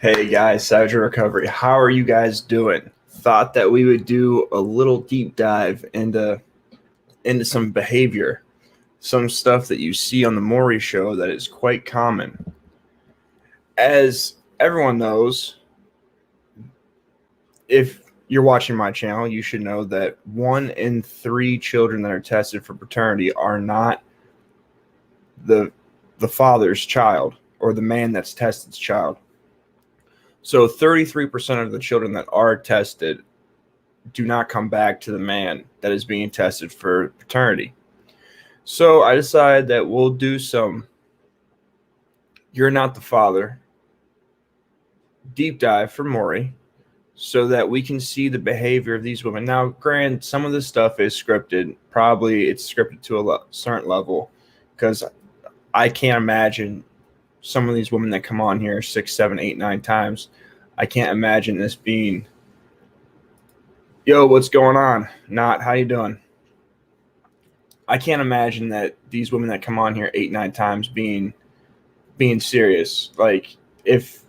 Hey guys, Savage Recovery. How are you guys doing? Thought that we would do a little deep dive into some behavior, some stuff that you see on the Maury show that is quite common. As everyone knows, if you're watching my channel, you should know that 1 in 3 children that are tested for paternity are not the father's child or the man that's tested's child. So 33% of the children that are tested do not come back to the man that is being tested for paternity. So I decided that we'll do some "You're Not the Father" deep dive for Maury so that we can see the behavior of these women. Now, granted, some of this stuff is scripted. Probably it's scripted to a certain level because I can't imagine some of these women that come on here 6, 7, 8, 9 times. I can't imagine this being, "Yo, what's going on?" Not, "How you doing?" I can't imagine that these women that come on here 8, 9 times being serious. Like, if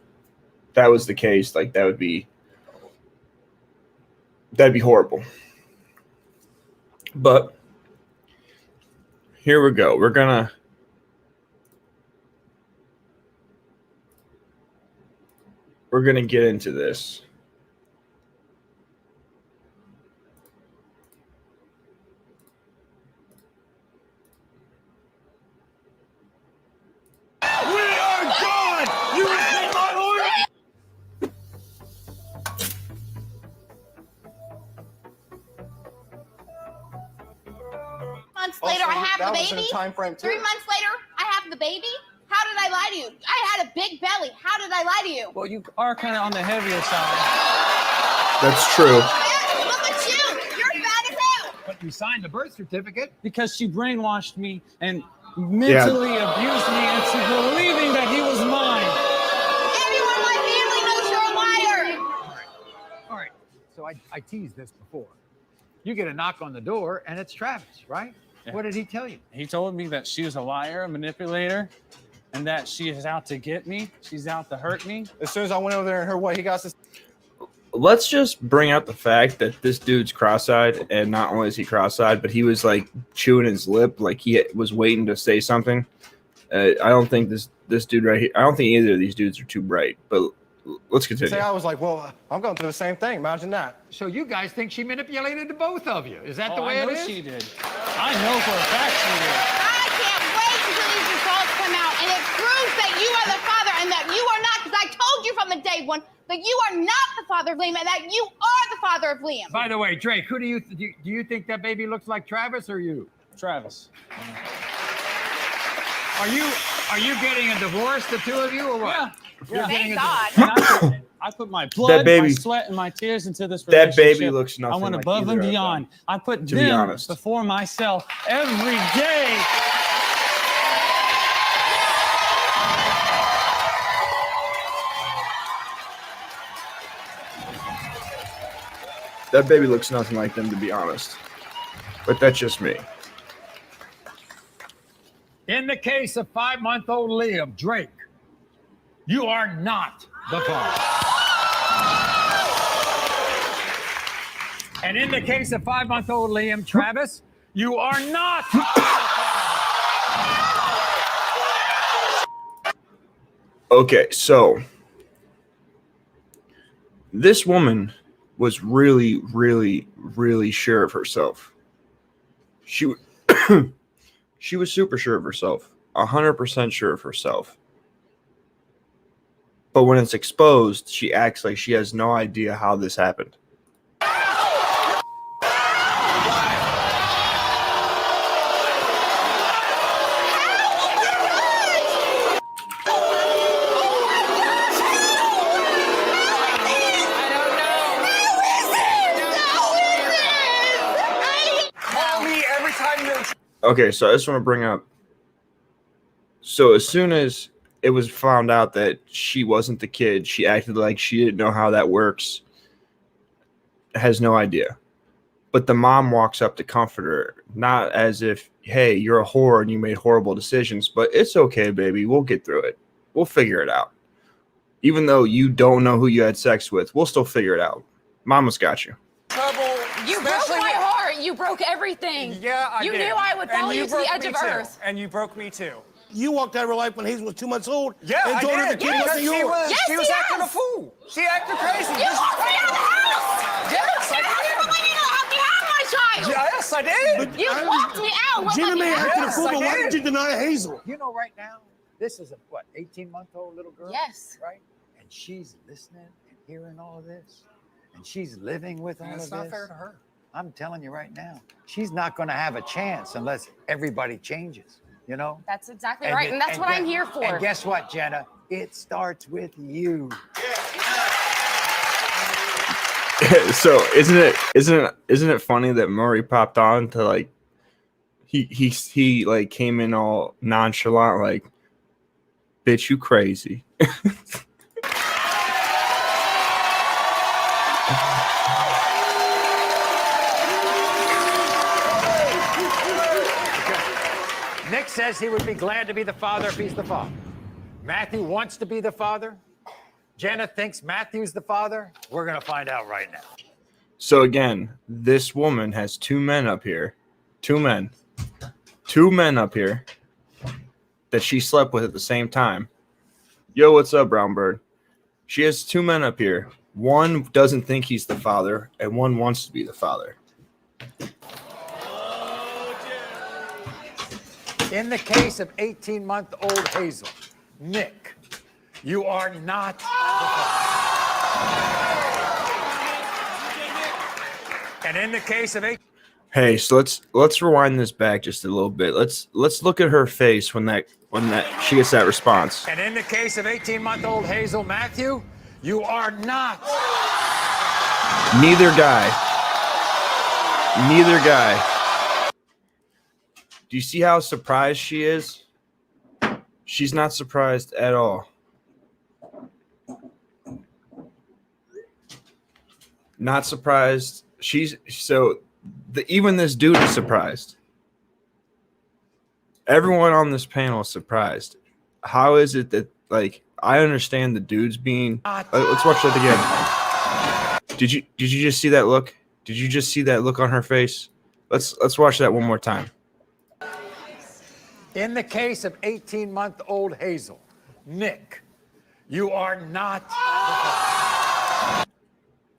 that was the case, like that'd be horrible. But here we go. We're gonna get into this. Months later, I have the baby. 3 months later, I have the baby. How did I lie to you? I had a big belly. How did I lie to you? Well, you are kind of on the heavier side. That's true. Look at you. You're fat as hell. But you signed the birth certificate. Because she brainwashed me and mentally abused me into believing that he was mine. Everyone in my family knows you're a liar. All right. So I teased this before. You get a knock on the door, and it's Travis, right? Yeah. What did he tell you? He told me that she was a liar, a manipulator, and that she is out to get me. She's out to hurt me. As soon as I went over there and heard what he got to say. Let's just bring out the fact that this dude's cross-eyed, and not only is he cross-eyed, but he was like chewing his lip, like he was waiting to say something. I don't think this dude right here. I don't think either of these dudes are too bright. But let's continue. Say I was like, well, I'm going through the same thing. Imagine that. So you guys think she manipulated the both of you? Is that the way I it know is? she did. I know for a fact she did. I can't wait until these results come out, and it proves that you are the father and that you are not, because I told you from the day one that you are not the father of Liam and that you are the father of Liam. By the way, Drake, who do you think that baby looks like, Travis or you? Travis. Are you getting a divorce, the two of you, or what? Yeah. Thank God. I put my blood, baby, my sweat, and my tears into this that relationship. baby looks nothing I went like above either and of them, beyond. I put to be them honest. before myself every day. That baby looks nothing like them, to be honest. But that's just me. In the case of 5-month-old Liam, Drake, you are not the father. And in the case of 5-month-old Liam, Travis, you are not. Okay, so this woman was really, really, really sure of herself. She was super sure of herself, 100% sure of herself. But when it's exposed, she acts like she has no idea how this happened. Okay, so I just want to bring up. So as soon as it was found out that she wasn't the kid, she acted like she didn't know how that works. Has no idea. But the mom walks up to comfort her, not as if, hey, you're a whore and you made horrible decisions, but it's okay, baby. We'll get through it. We'll figure it out. even though you don't know who you had sex with, we'll still figure it out. Mama's got you. Trouble. You broke my heart. You broke everything. Yeah, I You did. knew I would follow And you to the broke edge me of too. earth. And you broke me too. You walked out of her life when Hazel was 2 months old. Yeah, and I told her did. the kid Because wasn't yours. Yes, she was he acting a has. fool. She acted crazy. You walked me out of the house. Yes, I You did. didn't believe you let me have my child. Yes, I did. You walked me out. Won't Gina let me may have act it. a fool, I but why did. did you deny Hazel? You know, right now, this is a, what, 18-month-old little girl? Yes. Right? And she's listening and hearing all of this. And she's living with all of this. It's not fair to her. I'm telling you right now, she's not going to have a chance unless everybody changes, you know? That's exactly right, and that's what I'm here for. And guess what, Jenna? It starts with you. So isn't it funny that Maury popped on to like he like came in all nonchalant like, bitch, you crazy. Nick says he would be glad to be the father if he's the father. Matthew wants to be the father. Jenna thinks Matthew's the father. We're going to find out right now. So again, this woman has two men up here. Two men up here that she slept with at the same time. Yo, what's up, Brown Bird? She has two men up here. One doesn't think he's the father, and one wants to be the father. In the case of 18-month-old Hazel, Nick, you are not the father. And in the case of Hey, so let's rewind this back just a little bit. Let's look at her face when that she gets that response. And in the case of 18-month-old Hazel Matthew, you are not. Neither guy. Do you see how surprised she is? She's not surprised at all. Not surprised. Even this dude is surprised. Everyone on this panel is surprised. How is it that, like, I understand the dudes being. Let's watch that again. Did you just see that look? Did you just see that look on her face? Let's watch that one more time. In the case of 18-month-old Hazel, Nick, you are not the father.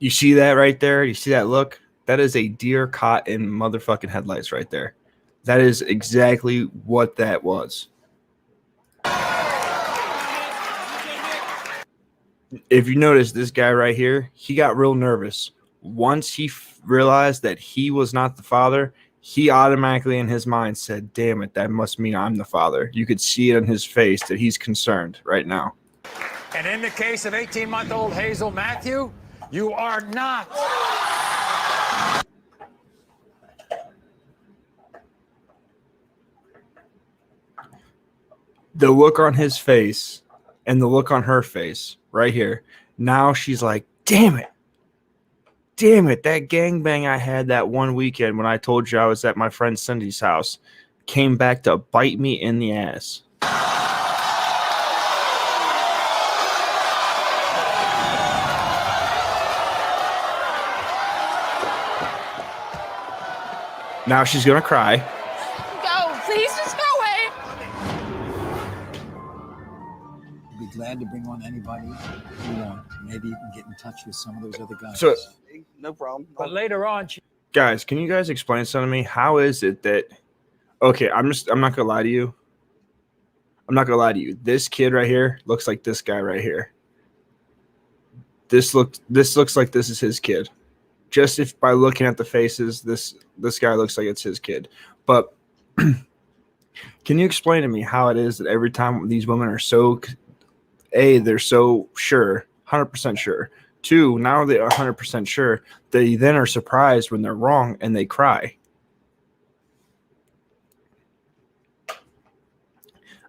You see that right there? You see that look? That is a deer caught in motherfucking headlights right there. That is exactly what that was. If you notice, this guy right here, he got real nervous. Once he realized that he was not the father, he automatically in his mind said, damn it, that must mean I'm the father. You could see it on his face that he's concerned right now. And in the case of 18-month-old Hazel Matthew, you are not. The look on his face and the look on her face right here. Now she's like, damn it, that gangbang I had that one weekend when I told you I was at my friend Cindy's house came back to bite me in the ass. Now she's going to cry. Go, please, just go away. Be glad to bring on anybody you want. Maybe you can get in touch with some of those other guys. So, No problem. But later on, guys, can you guys explain something to me? How is it that, okay, I'm not gonna lie to you. This kid right here looks like this guy right here. This looks like this is his kid. Just if by looking at the faces, this guy looks like it's his kid. But can you explain to me how it is that every time these women are so, they're so sure, 100% sure. Two, now they are 100% sure. They then are surprised when they're wrong and they cry.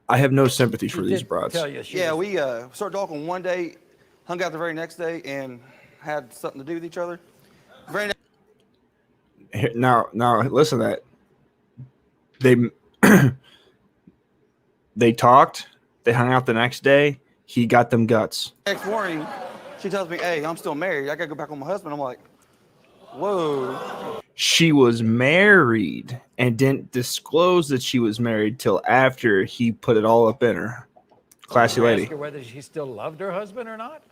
I have no sympathy for these broads. Yeah, we started talking one day, hung out the very next day, and had something to do with each other. Very next. Now, listen to that. They talked. They hung out the next day. He got them guts. Next morning, she tells me, "Hey, I'm still married. I gotta go back with my husband." I'm like, "Whoa." She was married and didn't disclose that she was married till after he put it all up in her. Classy Did you lady. ask her whether she still loved her husband or not?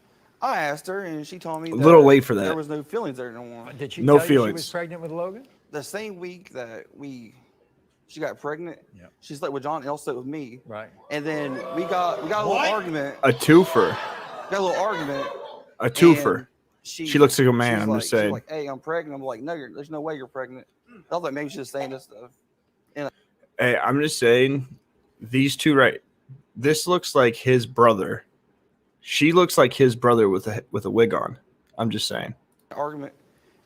I asked her, and she told me A little late for that. there was no feelings there no more. Did she No tell you she was feelings. pregnant with Logan? The same week that she got pregnant, Yeah. she slept with John and also with me. Right. And then we got a little argument. A twofer. Got a little argument. A twofer. and She looks like a man, she's I'm just she's saying. like, "Hey, I'm pregnant." I'm like, "No, there's no way you're pregnant." I was like, maybe she's just saying this stuff. Hey, I'm just saying, these two this looks like his brother. She looks like his brother with a wig on. I'm just saying. Argument.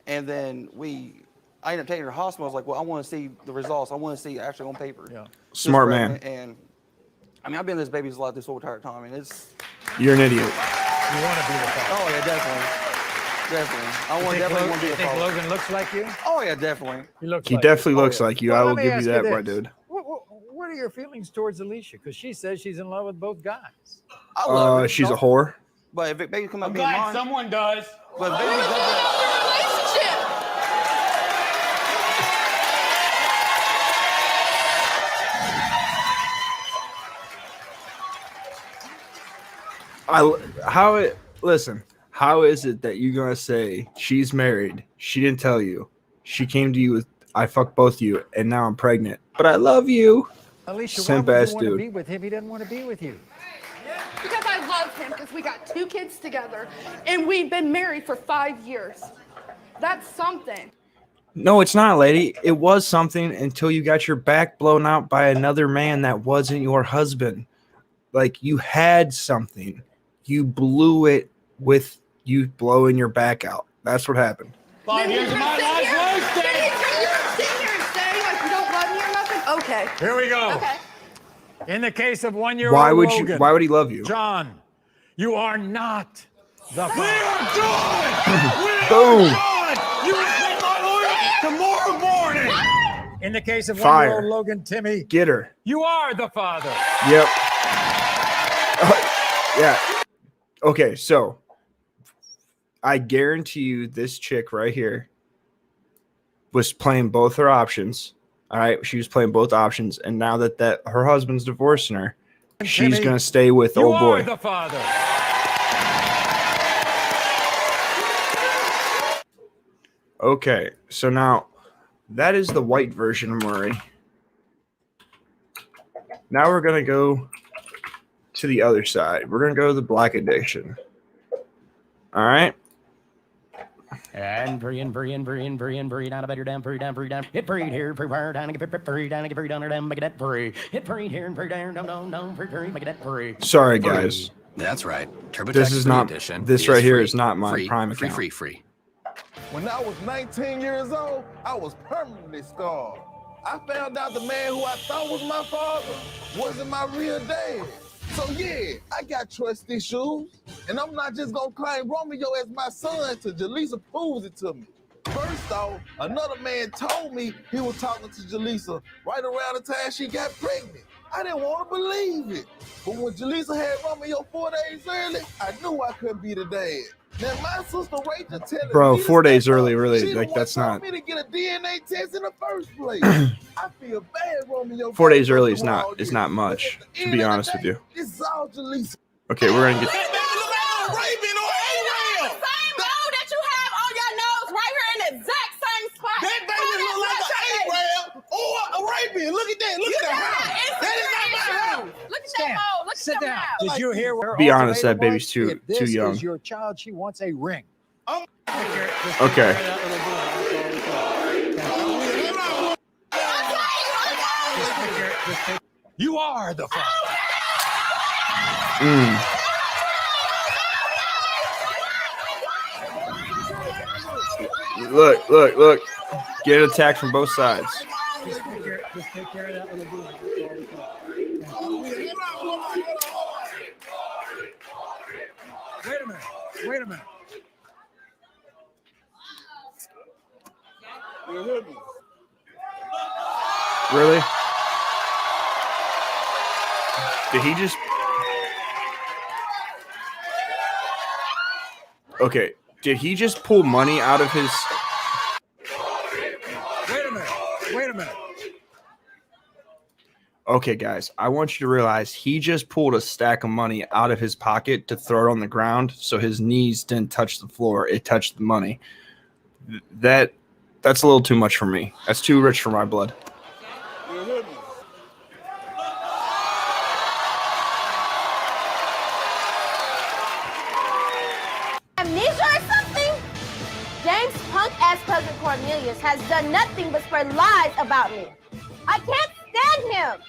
And then I ended up taking her to the hospital. I was like, well, I want to see the results. I want to see it actually on paper. Yeah. She's Smart man. pregnant, And I mean, I've been in this baby's life this whole entire time, and it's. You're an idiot. You want to be the father. Oh yeah, definitely. I definitely want to be You a think father. Logan looks like you? Oh yeah, definitely. He He definitely Oh, looks yeah. like you. Well, I let will me give you ask that, this. my dude. What are your feelings towards Alicia? Because she says she's in love with both guys. I love her. She's a whore. But if it baby come out I'm being glad mine, someone does. but if baby doesn't. Relationship. How is it that you're gonna say she's married? She didn't tell you. She came to you with I fucked both you and now I'm pregnant. But I love you. Alicia, Simp why would ass you want to dude. be with him? He didn't want to be with you. Because I love him, because we got 2 kids together, and we've been married for 5 years. That's something. No, it's not, lady. It was something until you got your back blown out by another man that wasn't your husband. Like you had something. You blew it with you blowing your back out. That's what happened. 5 years of my life wasted. You're sitting here and saying like you don't love me or nothing? Okay. Here we go. Okay. In the case of 1-year-old Why would Logan, you? Why would he love you? John, you are not the father. We are done. We are Boom. done. You will take my lawyer tomorrow morning. In the case of Fire. 1-year-old Logan, Timmy, Get her. you are the father. Yep. Yeah. Okay, so I guarantee you this chick right here was playing both her options. All right, she was playing both options, and now that her husband's divorcing her, she's Timmy, gonna stay with You old are boy. the father. Okay, so now that is the white version of Maury. Now we're gonna go to the other side. We're gonna go to the black edition. All right. And breathe, down, better down, down. Hit breathe here, breathe down, get breathe down, get breathe down, down, make that breathe. Hit breathe here and breathe down, breathe, make that breathe. Sorry, guys. That's right. TurboTax This is not. edition This right here free. is not my free, Prime free, account. free. When I was 19 years old, I was permanently scarred. I found out the man who I thought was my father wasn't my real dad. So yeah, I got trust issues, and I'm not just gonna claim Romeo as my son till Jaleesa proves it to me. First off, another man told me he was talking to Jaleesa right around the time she got pregnant. I didn't want to believe it. But when Jaleesa had Romeo 4 days early, I knew I couldn't be the dad. Now my sister Rachel telling Bro, me 4 days step early, up. really, She the like, one that's told not- me to get a DNA test in the first place. I feel bad, Romeo. 4 days early is through all not. Is this. not much, But at the to end be of the honest with day, you. This is all Jaleesa. Okay, we're gonna get. Same mole that you have on your nose right here in the exact same spot. That baby look like an Arab or Arabian. Look at that. Look at that house. That is not my house. Look at that mole. Look Sit at down. that mole. Did you hear her Be honest, that ultimatum baby's was? too- If too this young. is your child, she wants a ring. Okay. You are the father. Look. Get attacked from both sides. Just take care of that little boy. Wait a minute. Really? Did he just? Okay, did he just pull money out of his? Wait a minute. Wait a minute. Okay, guys, I want you to realize he just pulled a stack of money out of his pocket to throw it on the ground, so his knees didn't touch the floor; it touched the money. That's a little too much for me. That's too rich for my blood. Amnesia or something? James' punk-ass cousin Cornelius has done nothing but spread lies about me. I can't stand him.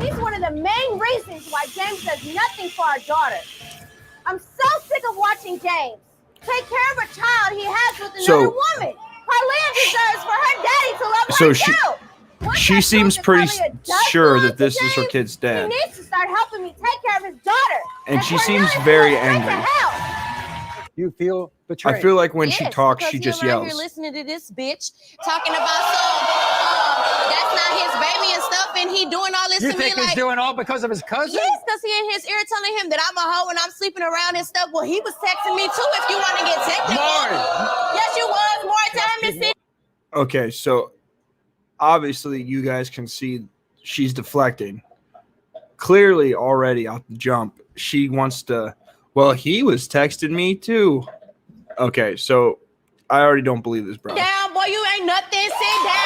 He's one of the main reasons why James does nothing for our daughter. I'm so sick of watching James take care of a child he has with another woman. Carlia deserves for her daddy to love her too. She seems pretty sure that this is her kid's He dad, needs to start helping me take care of his daughter. and she seems very angry. You feel betrayed. I feel like when she talks, she just Here yells. listening to this bitch talking about that's not his baby and stuff, and he doing all this You to me think he's like. doing all because of his cousin? Yes, because he in his ear telling him that I'm a hoe and I'm sleeping around and stuff. Well, he was texting me too. If you want to get technical. Maury. Yes, you was. More time to see. Okay, so obviously you guys can see she's deflecting. Clearly, already off the jump, she wants to. Well, he was texting me too. Okay, so I already don't believe this, bro. Down, boy, you ain't nothing. Sit down.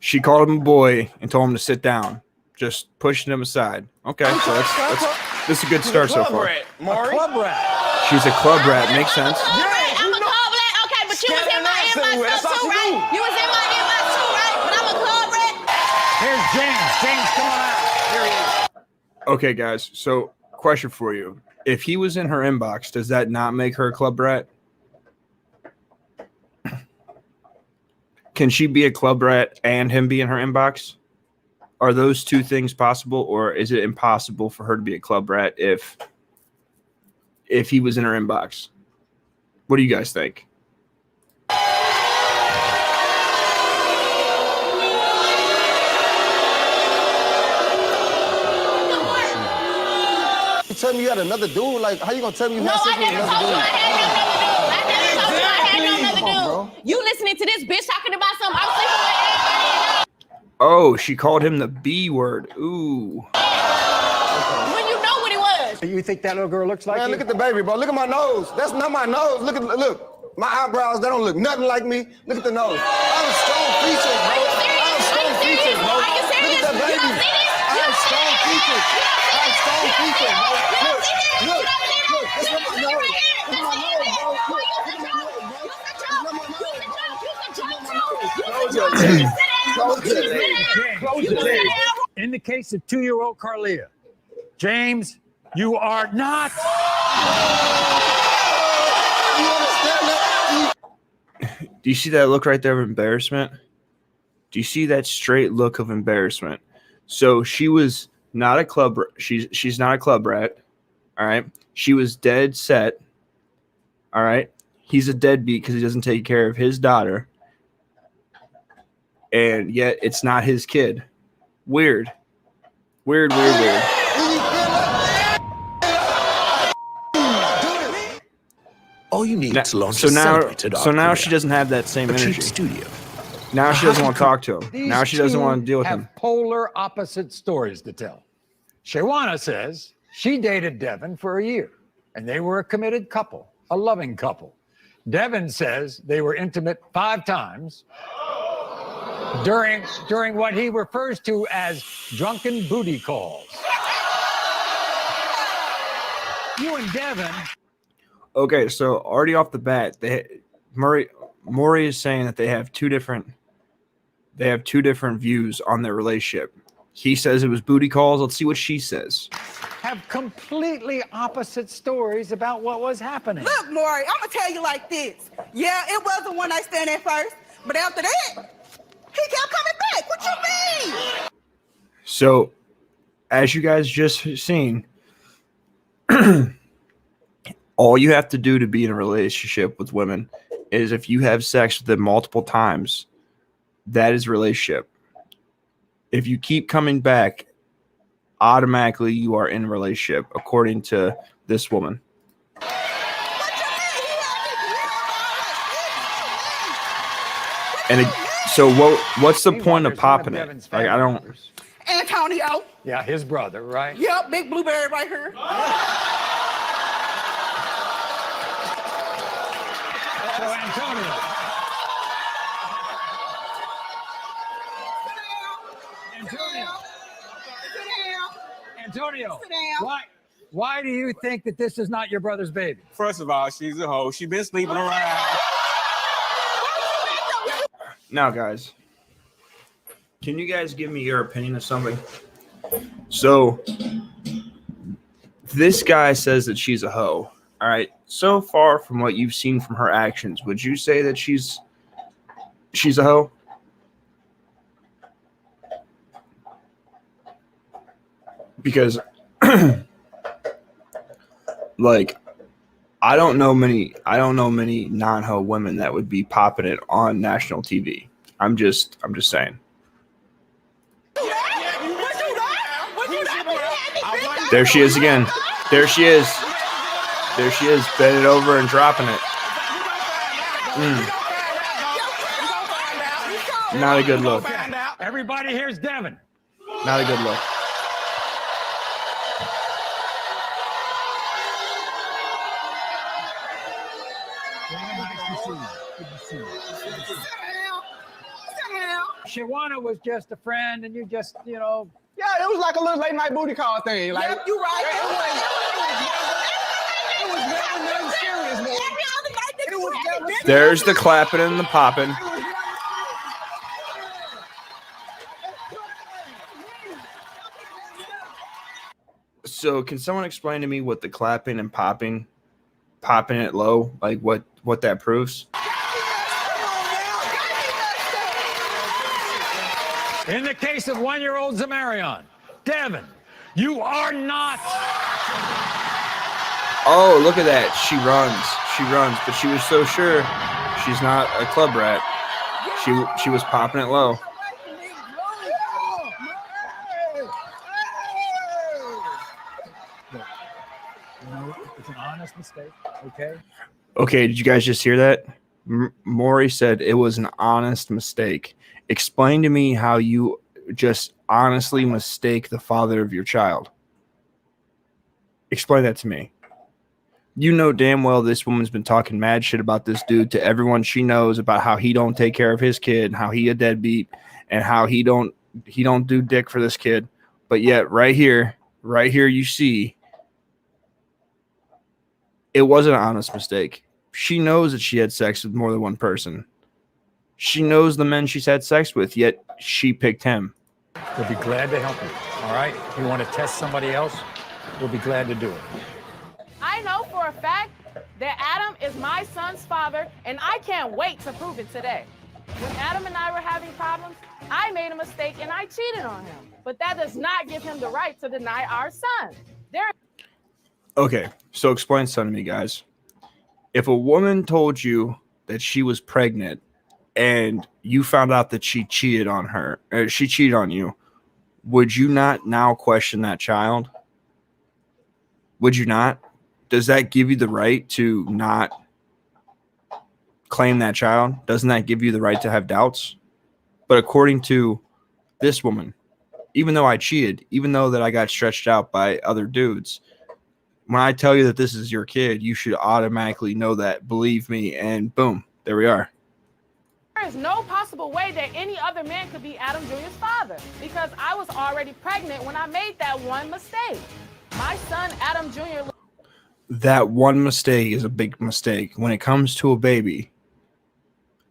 She called him a boy and told him to sit down, just pushing him aside. Okay, so this is a good start so far. Maury. Club rat. She's a club rat. Makes sense. I'm a club rat. Okay, but you was in my inbox too, right? You was in my inbox too, right? But I'm a club rat. Here's James. James, come on out. Here he is. Okay, guys. So, question for you: if he was in her inbox, does that not make her a club rat? Can she be a club rat and him be in her inbox? Are those two things possible, or is it impossible for her to be a club rat if he was in her inbox? What do you guys think? You tell me you had another dude? Like, how you gonna tell me you No, had sex I with never another told you dude? I had no another dude. I never told you I had no another Come on, dude. You listening to this bitch talking about something I'm sleeping with everybody. Oh, she called him the B word. Ooh. When you know what it was. You think that little girl looks like Man, you? look at the baby, bro. Look at my nose. That's not my nose. Look. My eyebrows, they don't look nothing like me. Look at the nose. I have strong features, bro. I have strong features, bro. Are you serious? Look at that baby. You don't see this? I have strong features. I have strong features, bro. Look. That's not my nose. Look at my nose, bro. Close it. In the case of 2-year-old Carlia, James, you are not. You understand that? Do you see that look right there of embarrassment? Do you see that straight look of embarrassment? So she was not a club. She's not a club rat. All right. She was dead set. All right. He's a deadbeat because he doesn't take care of his daughter. And yet it's not his kid. Weird. Weird. All you need to launch So a now celebrated art she career. doesn't have that same A cheap energy. studio. Now she doesn't want to talk to him. These Now she doesn't two want to deal with have him. polar opposite stories to tell. Shawana says she dated Devin for a year, and they were a committed couple, a loving couple. Devin says they were intimate 5 times during what he refers to as drunken booty calls. You and Devin. Okay, so already off the bat, Maury is saying that they have two different views on their relationship. He says it was booty calls. Let's see what she says. Have completely opposite stories about what was happening. Look, Maury, I'm gonna tell you like this. Yeah, it was a one night stand at first, but after that, he kept coming back. What you mean? So, as you guys just seen, all you have to do to be in a relationship with women is if you have sex with them multiple times, that is a relationship. If you keep coming back, automatically you are in a relationship, according to this woman. And so what's the point of popping it? Like, I don't. Antonio. Yeah, his brother, right? Yep, big blueberry right here. So Antonio. Antonio, why do you think that this is not your brother's baby? First of all, she's a hoe. She's been sleeping around. Now, guys, can you guys give me your opinion of something? So, this guy says that she's a hoe. All right. So far from what you've seen from her actions, would you say that she's a hoe? Because like I don't know many non-hoe women that would be popping it on national TV. I'm just saying. There she is again. There she is. There she is, bending over and dropping it. Not a good look. Everybody here's Devin. Not a good look. Shawana was just a friend, and you just, Yeah, it was like a little late night booty call thing. Like, Yep, you right. It was never nothing serious, man. It was never There's the clapping and the popping. So, can someone explain to me what the clapping and popping it low, like what that proves? In the case of 1-year-old Zamarion, Devin, you are not. Oh, look at that. She runs, but she was so sure she's not a club rat. She was popping it low. It's an honest mistake, okay? Okay, did you guys just hear that? Maury said it was an honest mistake. Explain to me how you just honestly mistake the father of your child. Explain that to me. You know damn well this woman's been talking mad shit about this dude to everyone she knows about how he don't take care of his kid and how he a deadbeat and how he don't do dick for this kid. But yet right here you see it was an honest mistake. She knows that she had sex with more than one person. She knows the men she's had sex with, yet she picked him. We'll be glad to help you, all right? If you want to test somebody else, we'll be glad to do it. I know for a fact that Adam is my son's father, and I can't wait to prove it today. When Adam and I were having problems, I made a mistake and I cheated on him. But that does not give him the right to deny our son. Okay, so explain something to me, guys. If a woman told you that she was pregnant and you found out that she cheated on her, or she cheated on you, would you not now question that child? Would you not? Does that give you the right to not claim that child? Doesn't that give you the right to have doubts? But according to this woman, even though I cheated, even though that I got stretched out by other dudes, when I tell you that this is your kid, you should automatically know that, believe me, and boom, there we are. There is no possible way that any other man could be Adam Jr.'s father because I was already pregnant when I made that one mistake. My son, Adam Jr. That one mistake is a big mistake. When it comes to a baby,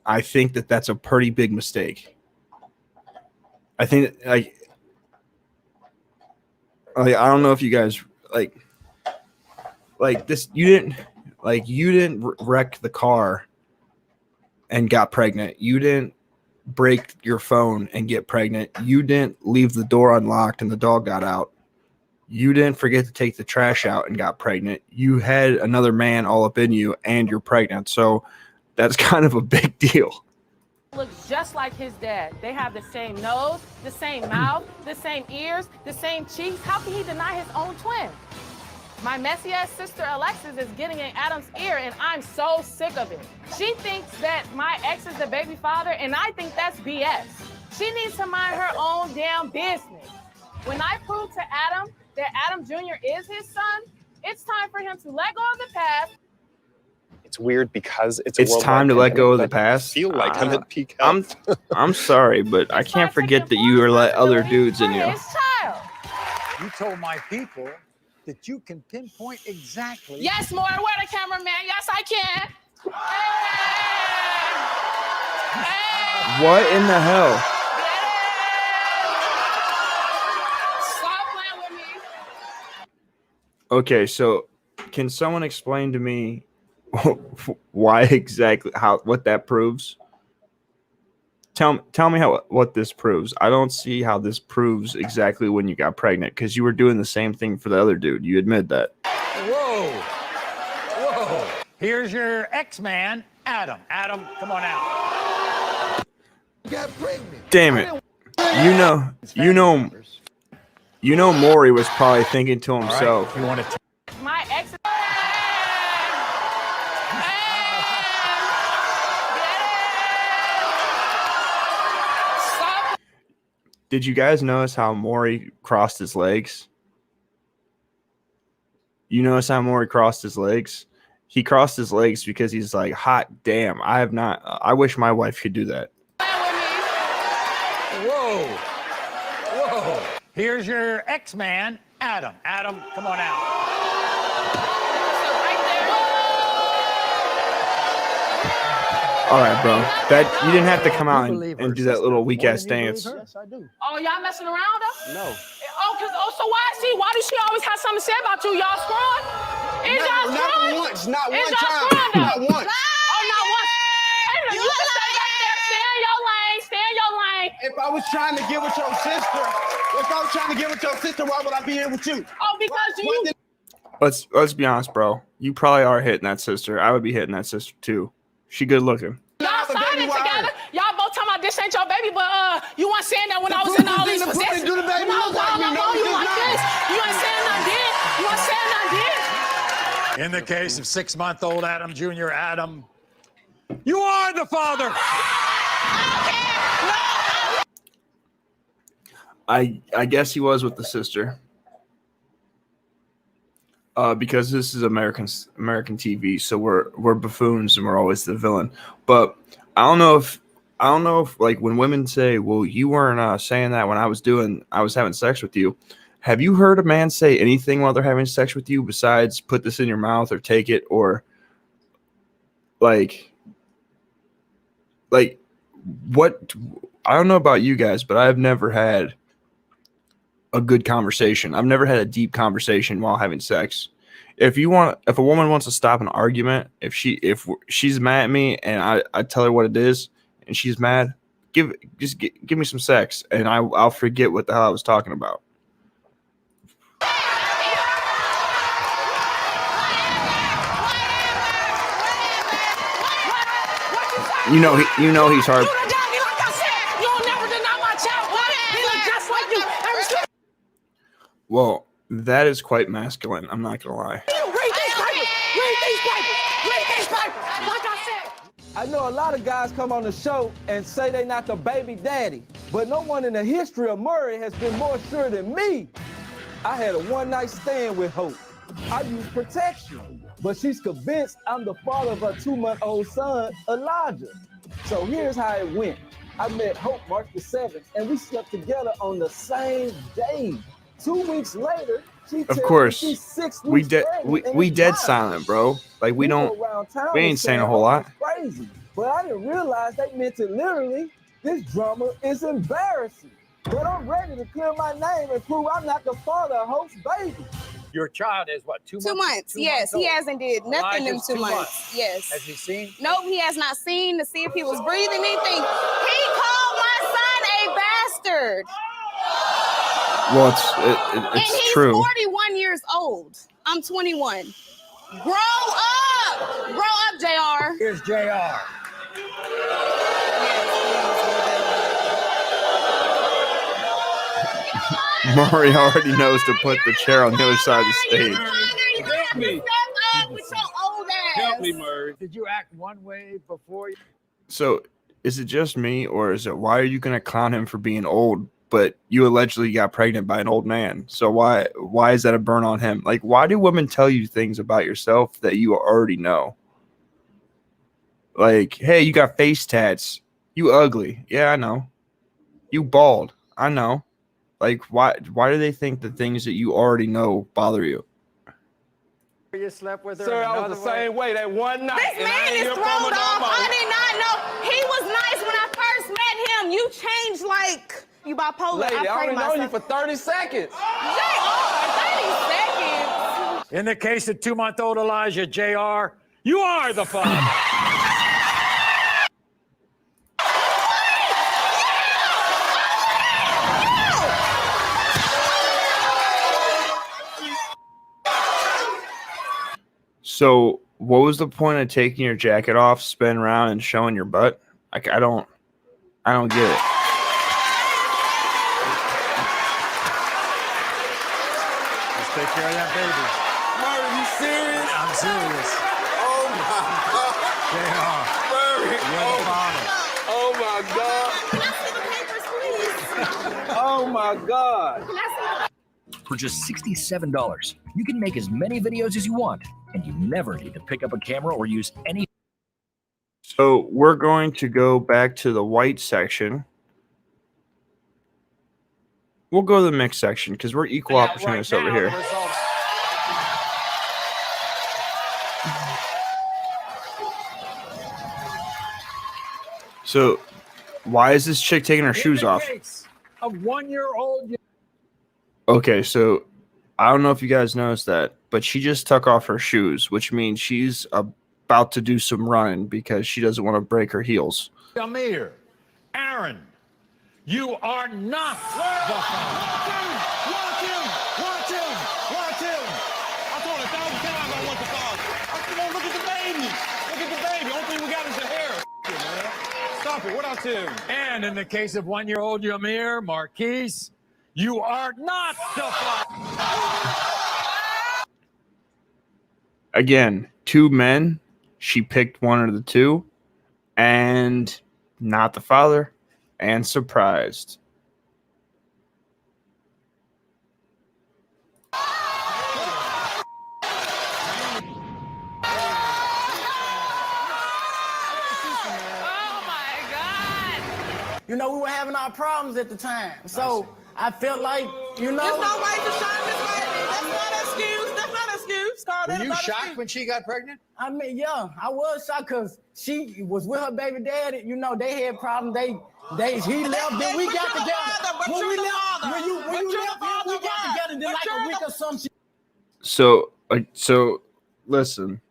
I think that that's a pretty big mistake. I think, I don't know if you guys, like this, you didn't wreck the car and got pregnant. You didn't break your phone and get pregnant. You didn't leave the door unlocked and the dog got out. You didn't forget to take the trash out and got pregnant. You had another man all up in you and you're pregnant. So that's kind of a big deal. looks just like his dad. They have the same nose, the same mouth, the same ears, the same cheeks. How can he deny his own twin? My messy-ass sister Alexis is getting in Adam's ear, and I'm so sick of it. She thinks that my ex is the baby father, and I think that's BS. She needs to mind her own damn business. When I prove to Adam that Adam Jr. is his son, it's time for him to let go of the past. It's weird because it's time to let go of the but I past. feel like I'm at peak health. I'm sorry, but I can't forget that you let other dudes in you. His child. You told my people that you can pinpoint exactly. Yes, Maury, where the cameraman? Yes, I can. Hey. What in the hell? Stop playing with me. Okay, so can someone explain to me why exactly what that proves? Tell me what this proves. I don't see how this proves exactly when you got pregnant, because you were doing the same thing for the other dude. You admit that. Whoa. Here's your ex-man, Adam. Adam, come on out. Got pregnant. Damn it. You know Maury was probably thinking to himself. Right, you want to My ex. Did you guys notice how Maury crossed his legs? You notice how Maury crossed his legs? He crossed his legs because he's like, hot damn, I wish my wife could do that. Whoa. Here's your ex-man, Adam. Adam, come on out. All right, bro. That you didn't have to come out and do that little weak ass dance. Yes, I do. Oh, y'all messing around though? No. So why does she always have something to say about you? Y'all screwing? Is y'all screwing? Not once, not Is one y'all time, screwing, not though? once. Oh, not once. Hey, you can stay back there. Stay in your lane. Stay in your lane. If I was trying to get with your sister, why would I be here with you? Oh, because you. Let's be honest, bro. You probably are hitting that sister. I would be hitting that sister too. She good looking. Y'all signed it together. Y'all both talking about this ain't your baby, but you weren't saying that when I was in all these positions. When I was all up on you like this, you ain't saying nothing did. You ain't saying nothing did. In the case of 6-month-old Adam Jr., Adam, you are the father. I guess he was with the sister. Because this is American TV, so we're buffoons and we're always the villain. But I don't know if like when women say, "Well, you weren't saying that when I was having sex with you." Have you heard a man say anything while they're having sex with you besides "put this in your mouth" or "take it" or like what? I don't know about you guys, but I've never had a good conversation. I've never had a deep conversation while having sex. If a woman wants to stop an argument, if she's mad at me and I tell her what it is and she's mad, give me some sex and I'll forget what the hell I was talking about. You know he's hard. Well, that is quite masculine. I'm not gonna lie. Read these papers. Like I said. I know a lot of guys come on the show and say they not the baby daddy, but no one in the history of Maury has been more sure than me. I had a one-night stand with Hope. I used protection, but she's convinced I'm the father of her 2-month-old son, Elijah. So here's how it went. I met Hope March the 7th, and we slept together on the same day. 2 weeks later, she of course, she's 6 weeks we dead silent, bro. Like we ain't saying a whole lot. Crazy, but I didn't realize they meant it literally. This drama is embarrassing, but I'm ready to clear my name and prove I'm not the father of Hope's baby. Your child is what, 2 months? 2 months. Yes, he hasn't did nothing in 2 months. Yes. Has he seen? Nope, he has not seen to see if he was breathing anything. He called my son a bastard. Well, and he's true. 41 years old. I'm 21. Grow up, JR. Here's JR. Maury already knows to put the chair on the other side of the stage. Help me. Help me, Maury. Did you act one way before you? So, is it just me, or is it why are you going to clown him for being old, but you allegedly got pregnant by an old man? So why is that a burn on him? Like, why do women tell you things about yourself that you already know? Like, hey, you got face tats. You ugly. Yeah, I know. You bald. I know. Like, why do they think the things that you already know bother you? You slept with her? Sir, I was the same way that one night. This man is thrown off. I did not know. He was nice when I first met him. You changed like you bipolar. Lady, I pray only known you myself. for 30 seconds. JR, 30 seconds. In the case of 2-month-old Elijah, JR, you are the father. So, what was the point of taking your jacket off, spinning around, and showing your butt? Like, I don't get it. Let's take care of that baby. Maury, you serious? I'm serious. Oh my God. JR, Maury. you're the father. Oh my God. Can I see the papers, please? Oh my God. Can I see For just $67, you can make as many videos as you want, and you never need to pick up a camera or use any. So, we're going to go back to the white section. We'll go to the mixed section because we're equal opportunists over here. So, why is this chick taking her shoes off? A 1-year-old. Okay, so I don't know if you guys noticed that, but she just took off her shoes, which means she's about to do some running because she doesn't want to break her heels. Amir, Aaron, you are not the father. Watch him. I told 1,000 times I want the father. Come on, look at the baby. Look at the baby. Only thing we got is the hair. Man. Stop it. What else him? And in the case of 1-year-old Yamir, Marquise, you are not the father. Again, 2 men. She picked one of the 2, and not the father, and surprised. You know, we were having our problems at the time. So I felt like, you know. There's no way to shine this baby. That's not an excuse. That's not an excuse. Carl, Were that's you not an shocked excuse. when she got pregnant? I mean, yeah, I was shocked because she was with her baby daddy. You know, they had problems. He left, then we got together. When we left, when you left, we got together. Then like a week or something. So listen.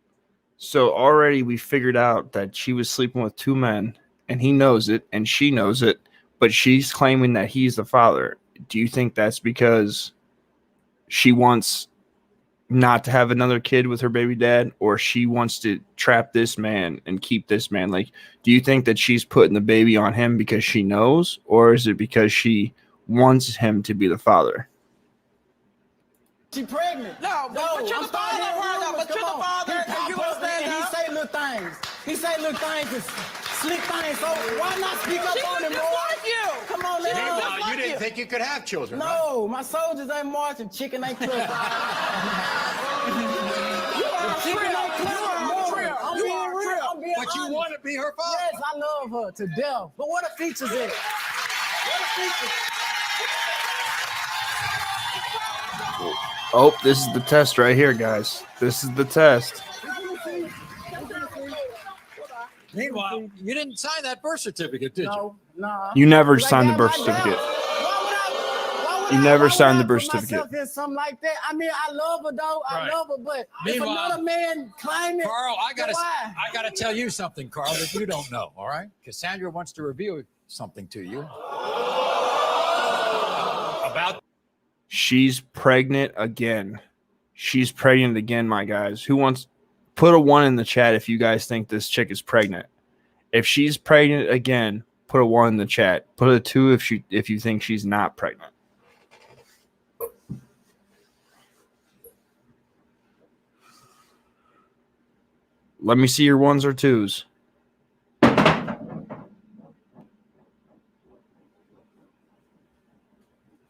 So already we figured out that she was sleeping with 2 men, and he knows it, and she knows it, but she's claiming that he's the father. Do you think that's because she wants not to have another kid with her baby dad, or she wants to trap this man and keep this man? Like, do you think that she's putting the baby on him because she knows, or is it because she wants him to be the father? She pregnant. No, but you're the father of her, though. But you're the father, and you gonna stand up. He say little things. He say little things and slick things. So why not speak up on him, Just boy? like you. Come on, let Meanwhile, you didn't think you could have children, right? No, my soldiers ain't marching. Chicken ain't cooking. Chicken ain't cooking. I'm being real. I'm being But you honest. want to be her father. Yes, I love her to death. But what are features in it? What are features? Oh, this is the test right here, guys. This is the test. Meanwhile, you didn't sign that birth certificate, did you? No. You never signed the birth certificate. You never signed the birth certificate. Myself in something like that. I mean, I love her though. I Right. love her, but if Meanwhile, another man claim it, Carl, I why? gotta tell you something, Carl, that you don't know. All right, Cassandra wants to reveal something to you about. She's pregnant again. She's pregnant again, my guys. Who wants? Put a 1 in the chat if you guys think this chick is pregnant. If she's pregnant again, put a 1 in the chat. Put a 2 if you think she's not pregnant. Let me see your ones or twos.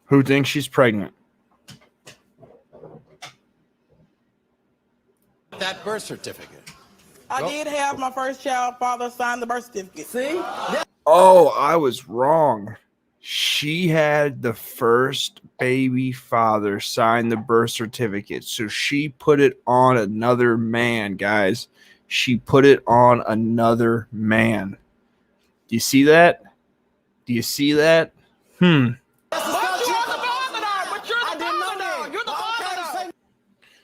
Who thinks she's pregnant? That birth certificate. I did have my first child father sign the birth certificate. See? Oh, I was wrong. She had the first baby father sign the birth certificate. So she put it on another man, guys. She put it on another man. Do you see that? Do you see that?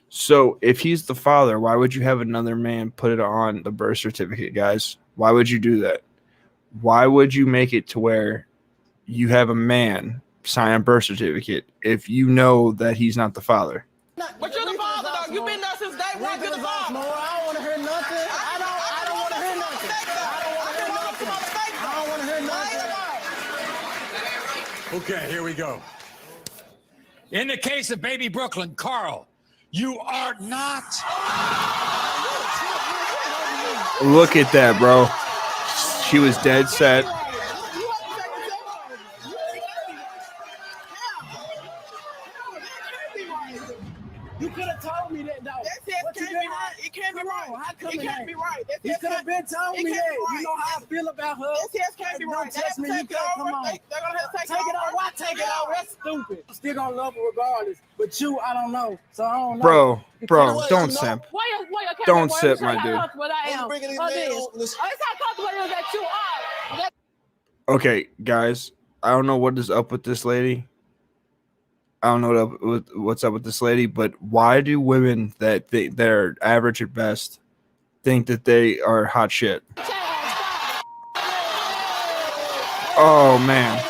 So if he's the father, why would you have another man put it on the birth certificate, guys? Why would you do that? Why would you make it to where you have a man sign a birth certificate if you know that he's not the father? But you're the father, though. You've been there since day one. You're the father. I don't want to hear nothing. I don't want to hear nothing. I don't want to hear nothing. Okay, here we go. In the case of baby Brooklyn, Carl, you are not. Look at that, bro. She was dead set. You could have told me that, though. That can't be right. It can't be right. How come It can't be right. You could have been telling me that. You know how I feel about her. That test can't be right. Don't test me. You can't come on. They're gonna have to Take it off. Why take it off? That's stupid. I'm still gonna love her regardless. But you, I don't know. So I don't know. Bro, don't simp. Don't sip, my dude. What I am. It's how comfortable it is that you are. Okay, guys, I don't know what is up with this lady. I don't know what's up with this lady, but why do women that they're average at best think that they are hot shit? Oh, man.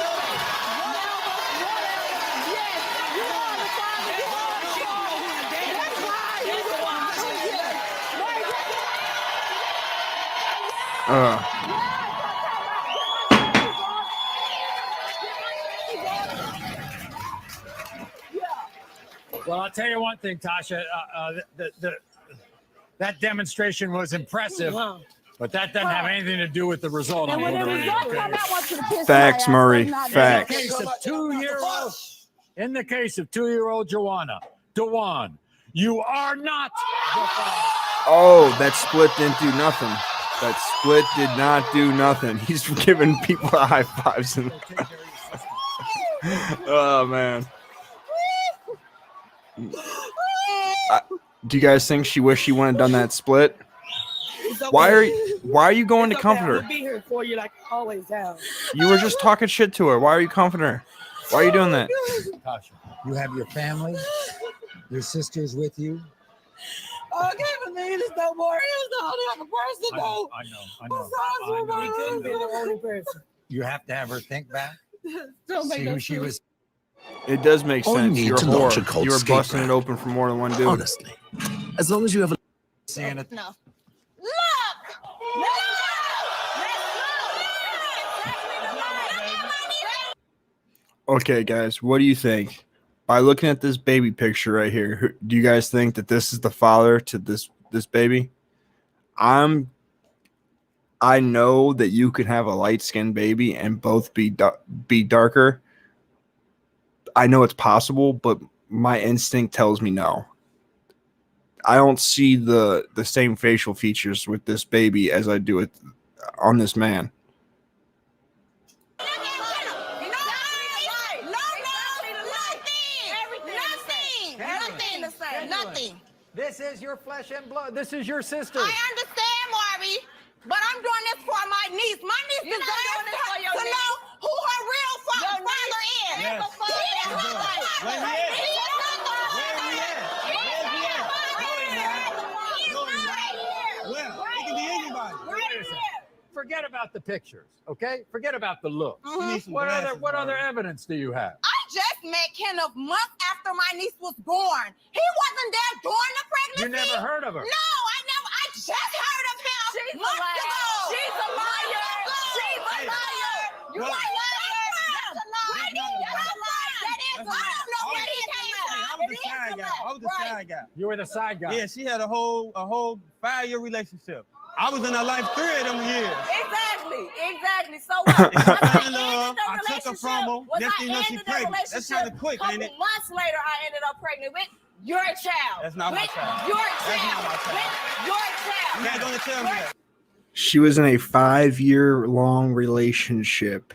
Well, I'll tell you one thing, Tasha. That demonstration was impressive, but that doesn't have anything to do with the result. And when the results come out, I want you to piss Facts, my ass. Maury. That's not Facts. In the case of two-year-old Dewan, you are not the father. Oh, that split didn't do nothing. That split did not do nothing. He's giving people high fives. Oh, man. Do you guys think she wished she wouldn't have done that split? Why are you going to comfort her? I'll be here for you like I always have. You were just talking shit to her. Why are you comforting her? Why are you doing that? Tasha, you have your family, your sisters with you. I can't believe this no more. He's the only other person though. I know. He couldn't be the only person. You have to have her think back. Don't make See no who she sense. was. It does make All you sense. need You're a to launch a whore. cult You were skate busting it rap. open for more than one dude. Honestly, as long as you have a Seeing it. No. Okay, guys, what do you think? By looking at this baby picture right here, do you guys think that this is the father to this baby? I know that you can have a light-skinned baby and both be darker. I know it's possible, but my instinct tells me no. I don't see the same facial features with this baby as I do with on this man. Nothing. This is your flesh and blood. This is your sister. I understand, Maury, but I'm doing this for my niece. My niece deserves to know who her real father is. Yes. Forget about the pictures, okay? Forget about the look. Mhm. What other evidence do you have? I just met Kenneth months after my niece was born. He wasn't there during the pregnancy. You never heard of her? No, I never. I just heard of him months ago. She's a liar. She's a liar. You are lying. That's a lie. That is a lie. I don't know where he came from. I was the side guy. Right. You were the side guy. Yeah, she had a whole 5-year relationship. I was in her life 3 of them years. Exactly. So what? I took her from her. Next thing you know, she pregnant. That's kind of quick, ain't it? Months later, I ended up pregnant with your child. That's not my child. Your That's child. not my child. With your child. You're not gonna tell me that. She was in a 5-year-long relationship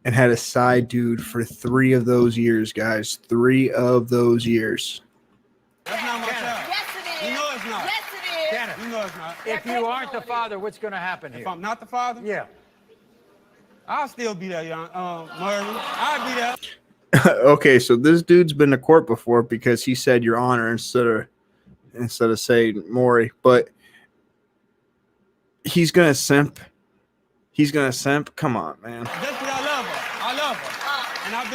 and had a side dude for 3 of those years, guys. 3 of those years. That's not my child. Yes, it is. You know it's not. Yes, it is. Kenneth, You know it's not. if you aren't the father, what's going to happen here? If I'm not the father, Yeah. I'll still be there, young Maury. I'll be there. Okay, so this dude's been to court before because he said Your Honor instead of saying Maury, but he's gonna simp. He's gonna simp. Come on, man. That's what I love her. I love her. And I've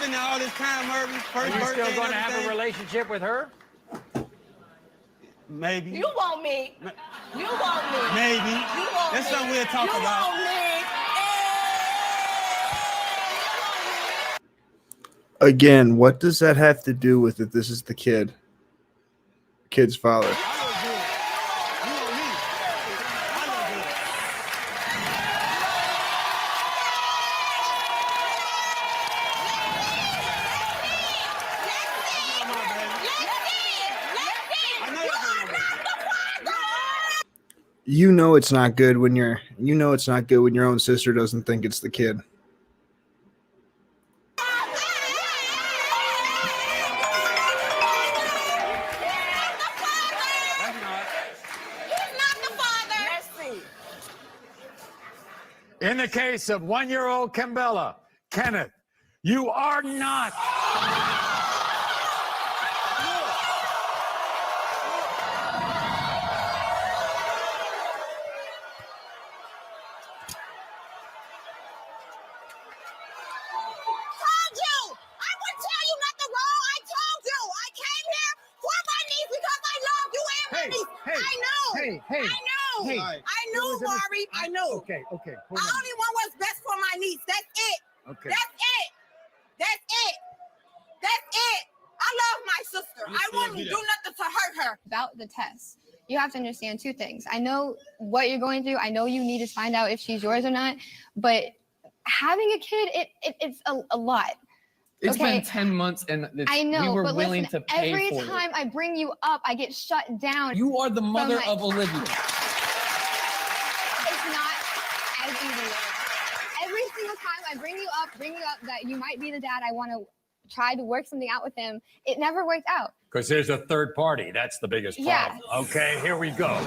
been there all this time, Maury. First Are you birthday still going and to have a everything. relationship with her? Maybe. You want me. You want me. Maybe. You want That's me. something we'll talk you about. Want me. Again, what does that have to do with it? This is the kid's father. You know it's not good when your own sister doesn't think it's the kid. In the case of 1-year-old Kimbella, Kenneth, you are not. Hey, I know, Maury. I know. Okay. I only want what's best for my niece. That's it. Okay. That's it. That's it. That's it. I love my sister. I wouldn't do nothing to hurt her. About the test, you have to understand 2 things. I know what you're going through. I know you need to find out if she's yours or not. But having a kid, it's a lot. It's been 10 months, and I know, we were but willing listen, to pay every for time I bring you up, I get shut down. You are the mother of Olivia. It's not as easy. Every single time I bring you up that you might be the dad, I want to try to work something out with him. It never worked out. Because there's a third party. That's the biggest problem. Yeah. Okay, here we go.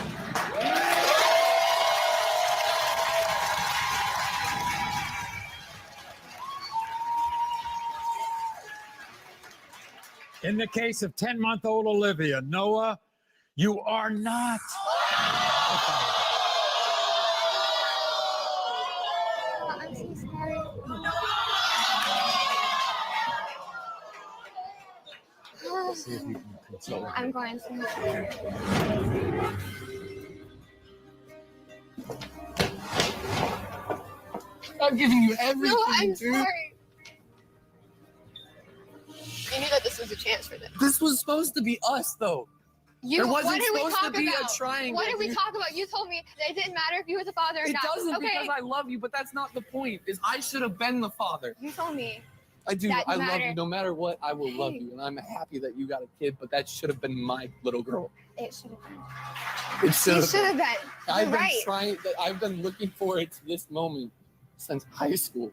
In the case of 10-month-old Olivia, Noah, you are not. I'm so sorry. See if you can console her. I'm going to. I'm giving you everything, No, I'm dude. sorry. You knew that this was a chance for them. This was supposed to be us, though. There wasn't what did we supposed talk to be about? a triangle. What did we dude. talk about? You told me that it didn't matter if you were the father or It not. doesn't Okay. because I love you, but that's not the point. Is I should have been the father. You told me. I do. That I love mattered. you. No matter what, I will love you, and I'm happy that you got a kid. But that should have been my little girl. It should have been. It should You have. should have been. I've You're been right. trying. I've been looking forward to this moment since high school,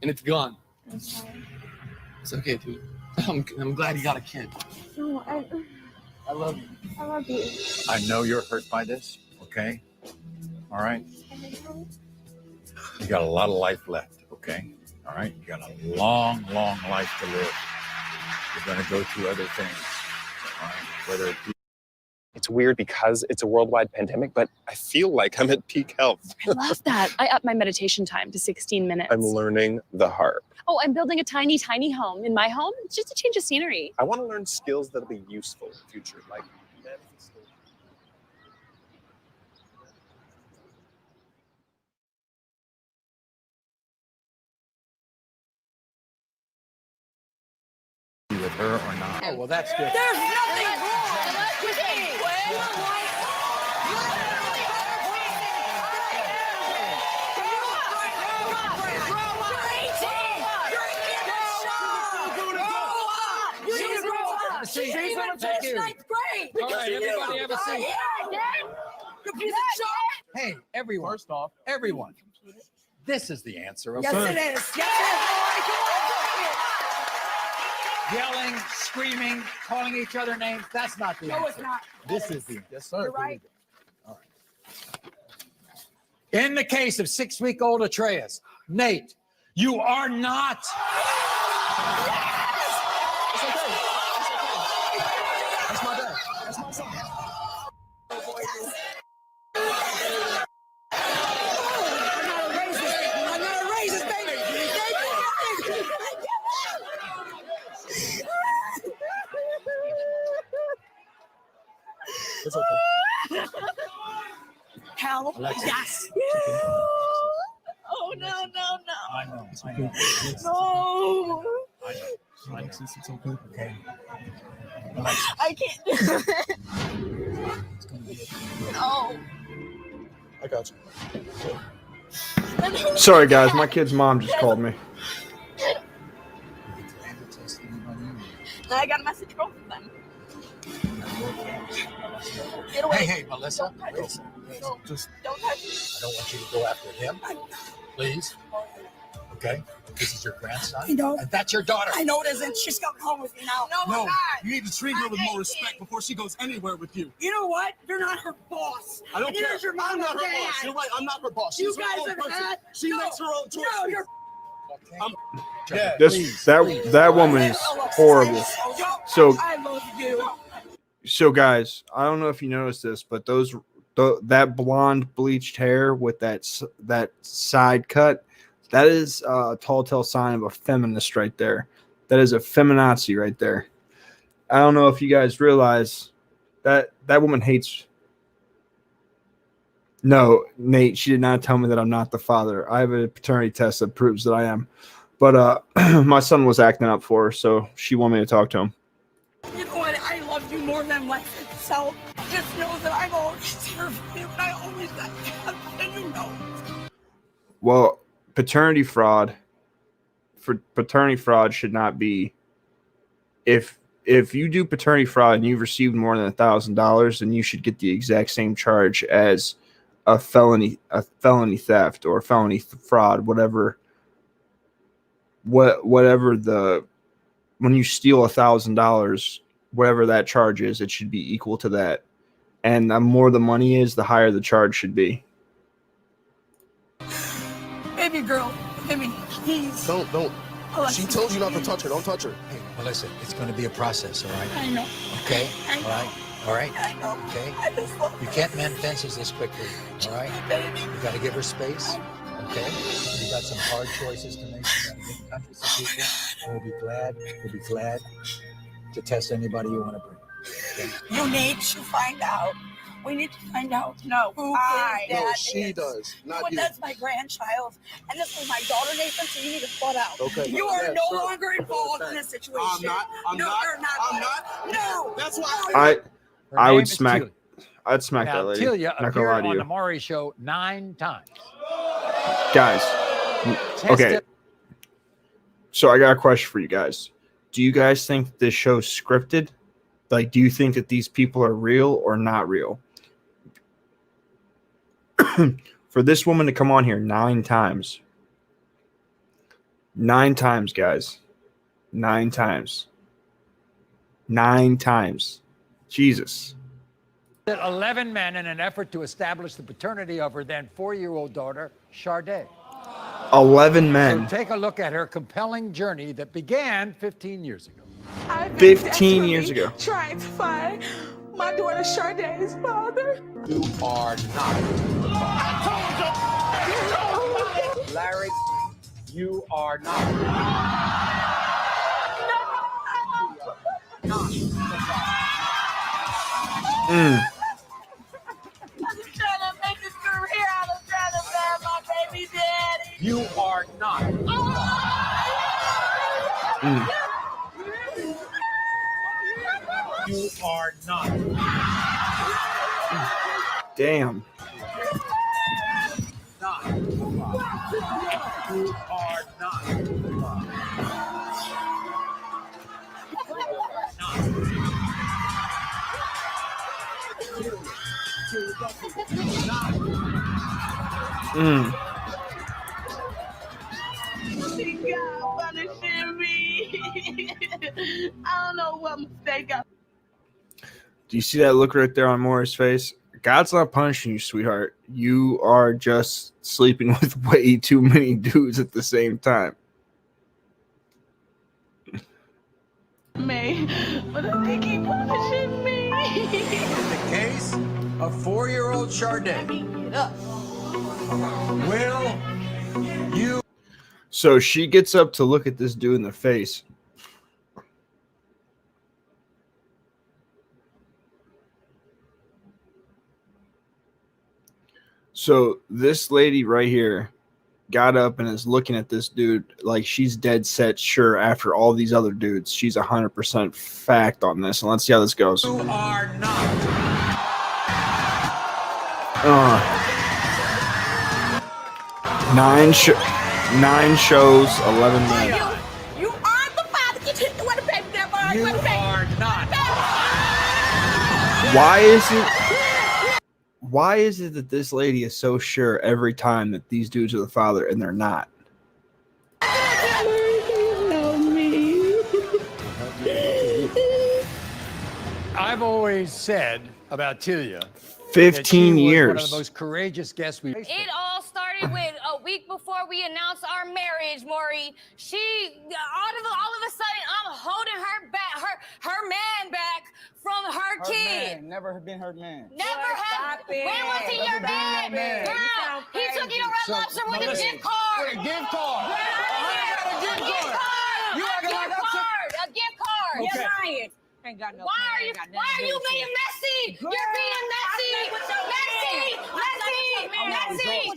and it's gone. I'm sorry. It's okay, dude. I'm glad you got a kid. No, I love you. I love you. I know you're hurt by this, okay? All right? You got a lot of life left, okay? All right? You got a long, long life to live. You're going to go through other things, all right? Whether it be It's weird because it's a worldwide pandemic, but I feel like I'm at peak health. I love that. I upped my meditation time to 16 minutes. I'm learning the harp. Oh, I'm building a tiny, tiny home. In my home, it's just a change of scenery. I want to learn skills that'll be useful in the future, like manifestation. with her or not. Oh, well, that's different. There's nothing wrong with She's gonna take ninth grade. All right, everybody have a seat. Hey, everyone. First off, everyone. This is the answer. Okay? Yes, it is. Yes, it is. Yelling, screaming, calling each other names. That's not the answer. No, it's not. This is the answer. Yes, sir. You're right. All right. In the case of 6-week-old Atreus, Nate, you are not. It's okay. It's okay. That's my dad. That's my son. I'm not a racist, baby. It's okay. Hell, Alexis. yes. Oh, no. I know. No. Alexis, it's okay. Okay. I can't do it. No. I got you. Sorry, guys. My kid's mom just called me. I got a message from them. Get away. Hey, Melissa. Just Don't touch me. I don't want you to go after him. Please. Okay? This is your grandson. I know. And that's your daughter. I know it isn't. She's coming home with me now. no. You need to treat her with more respect before she goes anywhere with you. You know what? You're not her boss. I don't Neither care. is your mom I'm not or her dad. boss. You're right. I'm not her boss. You She's her guys own have person. had. She makes her own choices. No, you're. Yeah. That woman is horrible. So I love you. So guys, I don't know if you noticed this, but that blonde bleached hair with that side cut, that is a telltale sign of a feminist right there. That is a feminazi right there. I don't know if you guys realize that woman hates. No, Nate, she did not tell me that I'm not the father. I have a paternity test that proves that I am. But my son was acting up for her, so she wanted me to talk to him. You know what? I love you more than life itself. Just know that I'm always here for you, and I always have, and you know. Well, paternity fraud should not be. If you do paternity fraud and you've received more than $1,000, then you should get the exact same charge as a felony theft or felony fraud, whatever when you steal $1,000, whatever that charge is, it should be equal to that. And the more the money is, the higher the charge should be. Baby girl, baby, please. Don't. Alexis, She told you not to touch her. Don't touch her. Hey, Melissa, it's going to be a process, all right? I know. Okay? I know. All right? I know. Okay? I just love You can't mend fences this quickly, all right? baby. You got to give her space, okay? You got some hard choices to make. You got to get in touch with some people. And we'll be glad to test anybody you want to bring. Okay? You need to find out. We need to find out. No, who No, she does, not but you. that's my grandchild, and this is my daughter, Nathan. So you need to spot out. Okay. You are Yeah, no sure. longer involved in this situation. I'm not. No, you're not. I'm not. No. That's why. I name would is smack. Telia. I'd smack Now, that lady. Telia Not gonna appeared lie to on you, the Maury show 9 times. guys. Okay. Tested- So I got a question for you guys. Do you guys think this show's scripted? Like, do you think that these people are real or not real? For this woman to come on here 9 times. 9 times, guys. 9 times. 9 times. Jesus. 11 men in an effort to establish the paternity of her then 4-year-old daughter, Sharday. 11 men. So take a look at her compelling journey that began 15 years ago. I've been 15 years ago. trying to find my daughter Shardae's father. You are not. Larry, you are not. Mm. I'm just trying to make this career out of trying to find my baby daddy. You are not. Mm. Damn. You are not. Mm. God punishing me. I don't know what mistake I. Do you see that look right there on Maury's face? God's not punishing you, sweetheart. You are just sleeping with way too many dudes at the same time. Me, but I think he punishing me. In the case of 4-year-old Charday, will you? So she gets up to look at this dude in the face. So this lady right here got up and is looking at this dude like she's dead set sure after all these other dudes. She's 100% fact on this. And let's see how this goes. You are not. Nine shows, 11 minutes. You are the father. You took the one baby there, boy. You are not. Why is it that this lady is so sure every time that these dudes are the father and they're not? I've always said about Tilia 15 years. One of the most courageous guests we've. It all started with a week before we announced our marriage, Maury. She, all of a sudden, I'm holding her back, her man back from her kid. Man, never been her man. Never have. When was he your man? Girl, he took you to Red Lobster with a gift card. With a gift card. A gift card. A gift card. Okay. You're lying. Why are you being messy? You're being messy. Messy.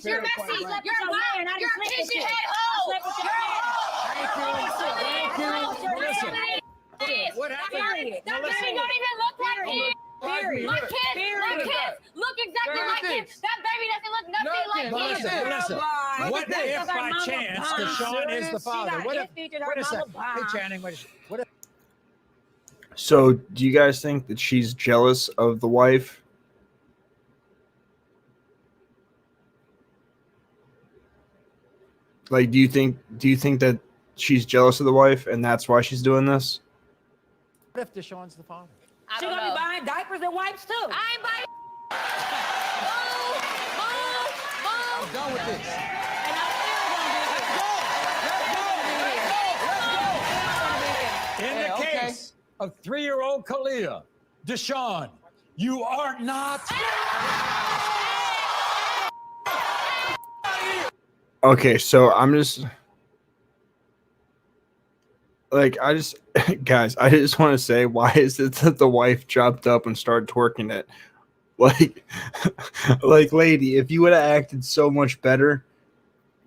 You're messy. You're a pigeon head hoe. What happened? That baby don't even look like him. My kids look exactly like him. That baby doesn't look nothing like him. Melissa, what if by chance Deshaun is the father? What a second. Hey, Channing, what if? So do you guys think that she's jealous of the wife? Like, do you think that she's jealous of the wife and that's why she's doing this? What if Deshaun's the father? She's gonna be buying diapers and wipes too. I ain't buying. I'm done with this. In the case of 3-year-old Kalia, Deshaun, you are not. Okay, so I'm just like, guys, I just want to say, why is it that the wife jumped up and started twerking it? Like, lady, if you would have acted so much better,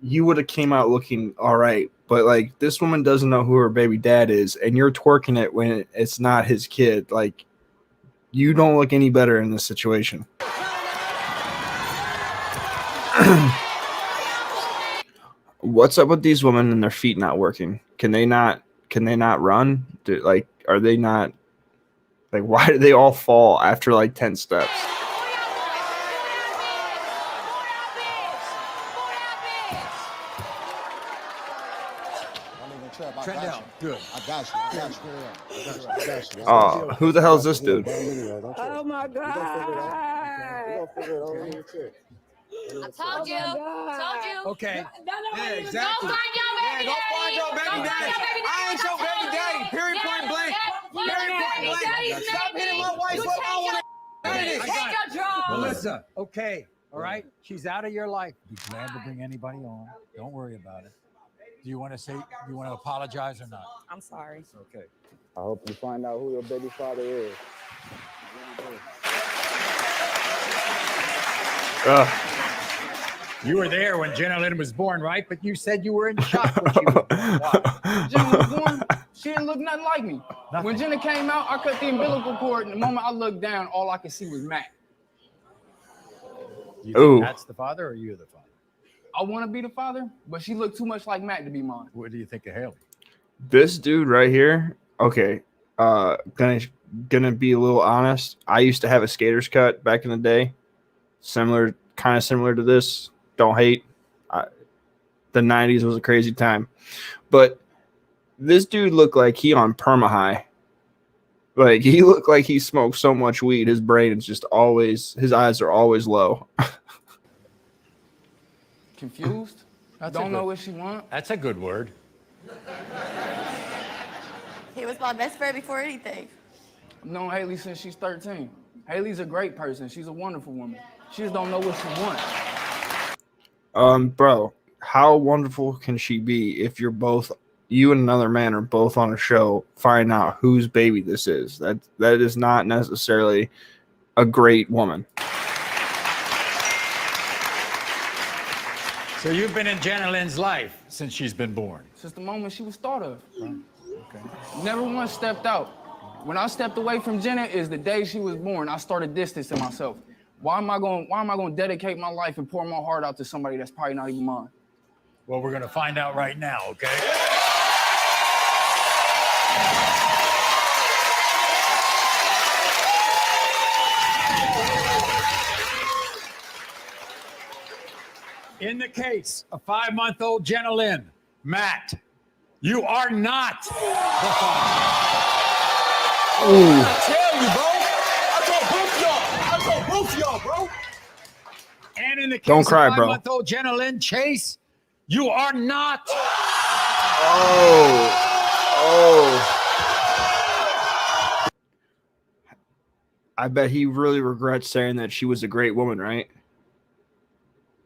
you would have came out looking all right. But like, this woman doesn't know who her baby dad is, and you're twerking it when it's not his kid. Like, you don't look any better in this situation. What's up with these women and their feet not working? Can they not run? Are they not, like, why do they all fall after like 10 steps? Trent down. Good. I got you. Oh, who the hell is this dude? Oh my God. I told you. Okay. Yeah, exactly. Go find your baby Go find your baby daddy. I ain't your baby daddy. Period, point blank. Period, point blank. Stop hitting my wife up. I want to. Melissa, okay. All right. She's out of your life. Be glad to bring anybody on. Don't worry about it. Do you want to apologize or not? I'm sorry. Okay. I hope you find out who your baby father is. You were there when Jenna Lynn was born, right? But you said you were in shock when she was born. Why? Jenna was born. She didn't look nothing like me. When Jenna came out, I cut the umbilical cord, and the moment I looked down, all I could see was Matt. You think Ooh. that's the father or you're the father? I want to be the father, but she looked too much like Matt to be mine. What do you think of Haley? This dude right here. Okay. Gonna be a little honest. I used to have a skater's cut back in the day. Kind of similar to this. Don't hate. The 90s was a crazy time. But this dude looked like he on perma high. Like he looked like he smoked so much weed. His brain is just always, his eyes are always low. Confused? Don't know what she want. That's a good word. He was my best friend before anything. I've known Haley since she's 13. Haley's a great person. She's a wonderful woman. She just don't know what she wants. Bro, how wonderful can she be if you and another man are both on a show, find out whose baby this is? That is not necessarily a great woman. So you've been in Jenna Lynn's life since she's been born? Since the moment she was thought of. Right. Okay. Never once stepped out. When I stepped away from Jenna is the day she was born. I started distancing myself. Why am I going to dedicate my life and pour my heart out to somebody that's probably not even mine? Well, we're going to find out right now, okay? In the case of 5-month-old Jenna Lynn, Matt, you are not the father. I tell you, bro. I told both y'all, bro. And in the case Don't cry, of bro. 5-month-old Jenna Lynn Chase, you are not. Oh. I bet he really regrets saying that she was a great woman, right?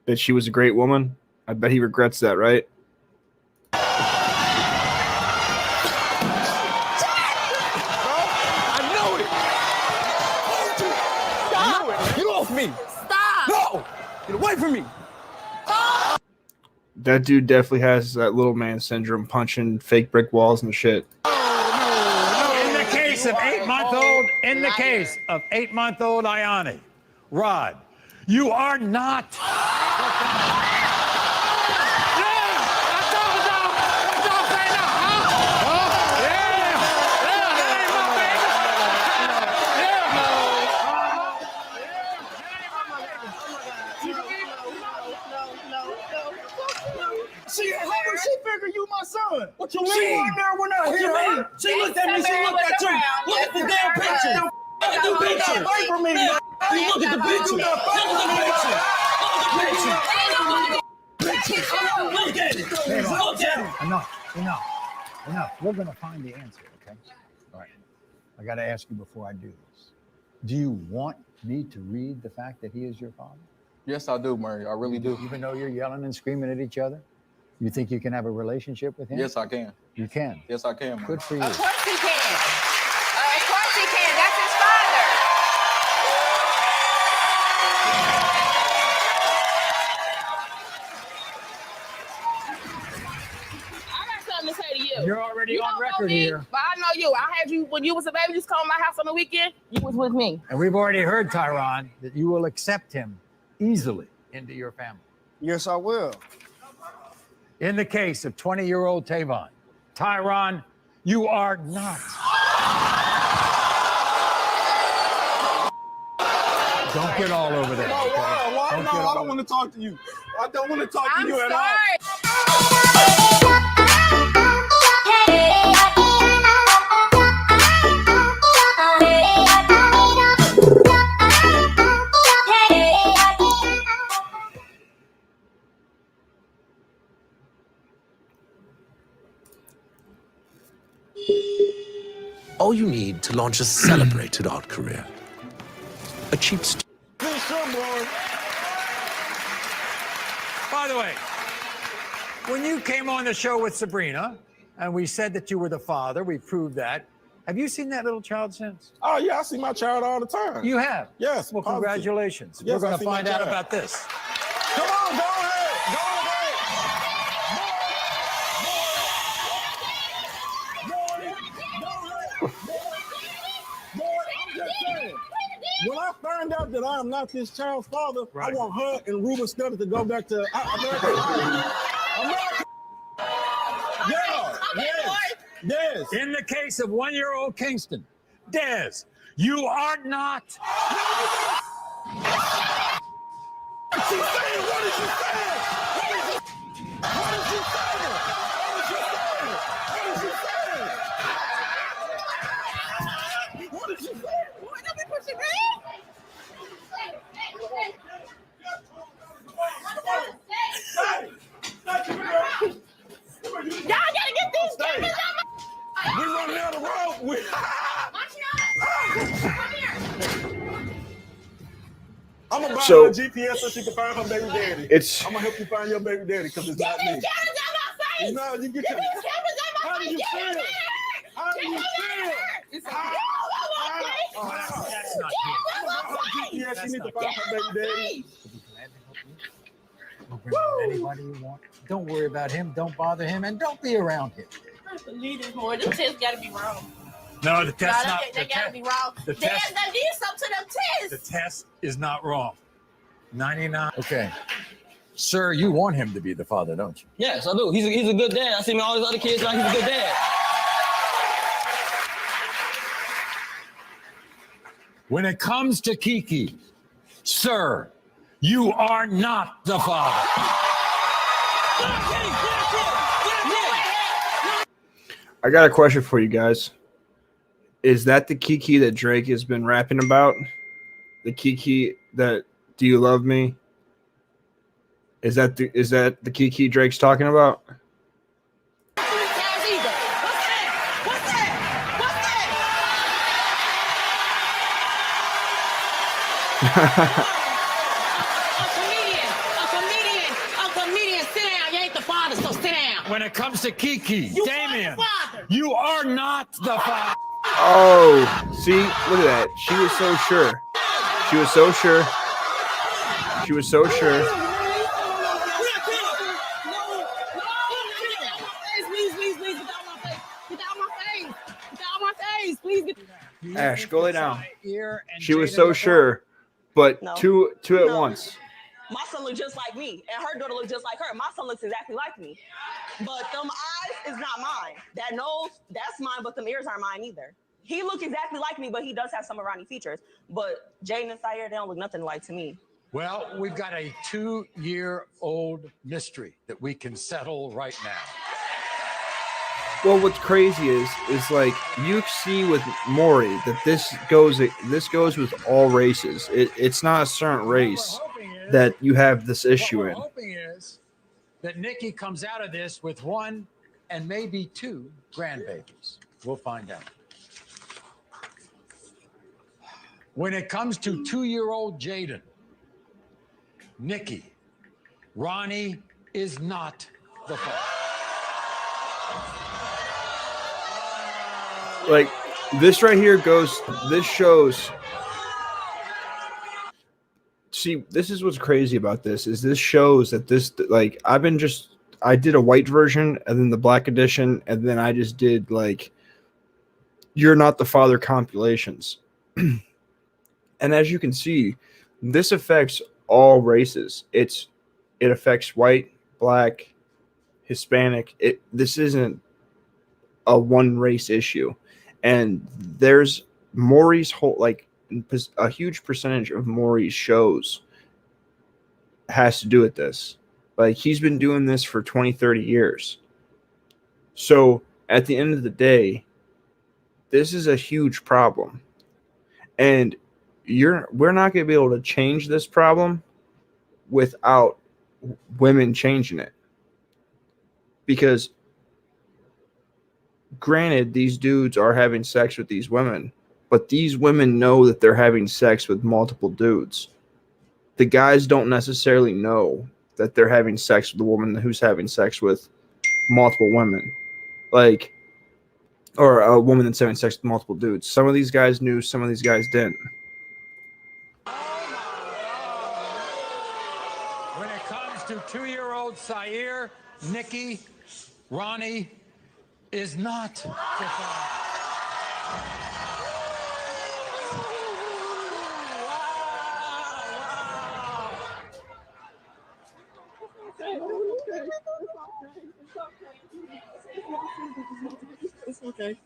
That she was a great woman. I bet he regrets that, right? Get off me! Stop! No! Get away from me! That dude definitely has that little man syndrome, punching fake brick walls and shit. In the case of 8-month-old Ayani, Rod, you are not. She figured you my son. What you mean? She right there when I hit her. She looked at me. She looked at you. Look at the damn picture. Look at the picture. Away from me. You look at the picture. Look at the picture. Look at it. Enough. We're going to find the answer, okay? All right. I got to ask you before I do this. Do you want me to read the fact that he is your father? Yes, I do, Maury. I really do. Even though you're yelling and screaming at each other? You think you can have a relationship with him? Yes, I can. You can? Yes, I can, Maury. Good for you. Of course he can. Of course he can. That's his father. I got something to say to you. You're already You on don't know record me, here. But I know you. I had you when you was a baby. You used to come to my house on the weekend. You was with me. And we've already heard, Tyron, that you will accept him easily into your family. Yes, I will. In the case of 20-year-old Tavon, Tyron, you are not. Don't get all over there. No, okay? why? No, I don't want to talk to you. I don't want to talk to you at all. All you need to launch a celebrated art career. A cheap By the way, when you came on the show with Sabrina, and we said that you were the father, we proved that. Have you seen that little child since? Oh, yeah, I see my child all the time. You have? Yes. Well, positive. congratulations. Yes, We're I going to see my find out child. about this. Come on, go ahead. Go ahead. When I find out that I am not this child's father, I want her and Ruben Studdard to go back to American Idol. American. Yes. In the case of 1-year-old Kingston, Des, you are not. What is she saying? What is she saying? What is she saying? What is she saying? Let me put your name. Y'all gotta get these cameras out my. We running down the road. I'm gonna buy her a GPS so she can find her baby daddy. I'm gonna help you find your baby daddy because it's not me. Get these cameras out my face! No, you get these cameras out my face! How do you feel? How do you feel? That's not GPS, she need to find her baby daddy. We'll bring on anybody you want. Don't worry about him. Don't bother him, and don't be around him. I believe this more. Them tests gotta be wrong. No, the test not. They gotta be wrong. The They test. did something to them tests. The test is not wrong. 99. Okay. Sir, you want him to be the father, don't you? Yes, I do. He's a good dad. I see all these other kids like he's a good dad. When it comes to Kiki, sir, you are not the father. I got a question for you guys. Is that the Kiki that Drake has been rapping about? The Kiki that Do You Love Me? Is that the Kiki Drake's talking about? A comedian, sit down. You ain't the father, so sit down. When it comes to Kiki, Damien, you are not the father. Oh, see, look at that. She was so sure. She was so sure. She was so sure. Ash, go lay down. She was so sure, but two at once. My son looks just like me, and her daughter looks just like her. My son looks exactly like me. But them eyes is not mine. That nose, that's mine, but them ears aren't mine either. He looks exactly like me, but he does have some Iranian features. But Jaden and Sire, they don't look nothing like to me. Well, we've got a 2-year-old mystery that we can settle right now. Well, what's crazy is like you see with Maury that this goes with all races. It's not a certain race that you have this issue in. What we're hoping is that Nikki comes out of this with 1 and maybe 2 grandbabies. We'll find out. When it comes to 2-year-old Jaden, Nikki, Ronnie is not the father. Like this right here this shows. See, this is what's crazy about this is this shows that this, like, I did a white version and then the black edition, and then I just did like You're Not the Father compilations. And as you can see, this affects all races. It affects white, black, Hispanic. This isn't a one race issue. And there's Maury's whole, like, a huge percentage of Maury's shows has to do with this. Like, he's been doing this for 20, 30 years. So at the end of the day, this is a huge problem. And we're not going to be able to change this problem without women changing it. Because granted, these dudes are having sex with these women, but these women know that they're having sex with multiple dudes. The guys don't necessarily know that they're having sex with the woman who's having sex with multiple women. Like, or a woman that's having sex with multiple dudes. Some of these guys knew, some of these guys didn't. When it comes to 2-year-old Sire, Nikki, Ronnie is not the father. okay.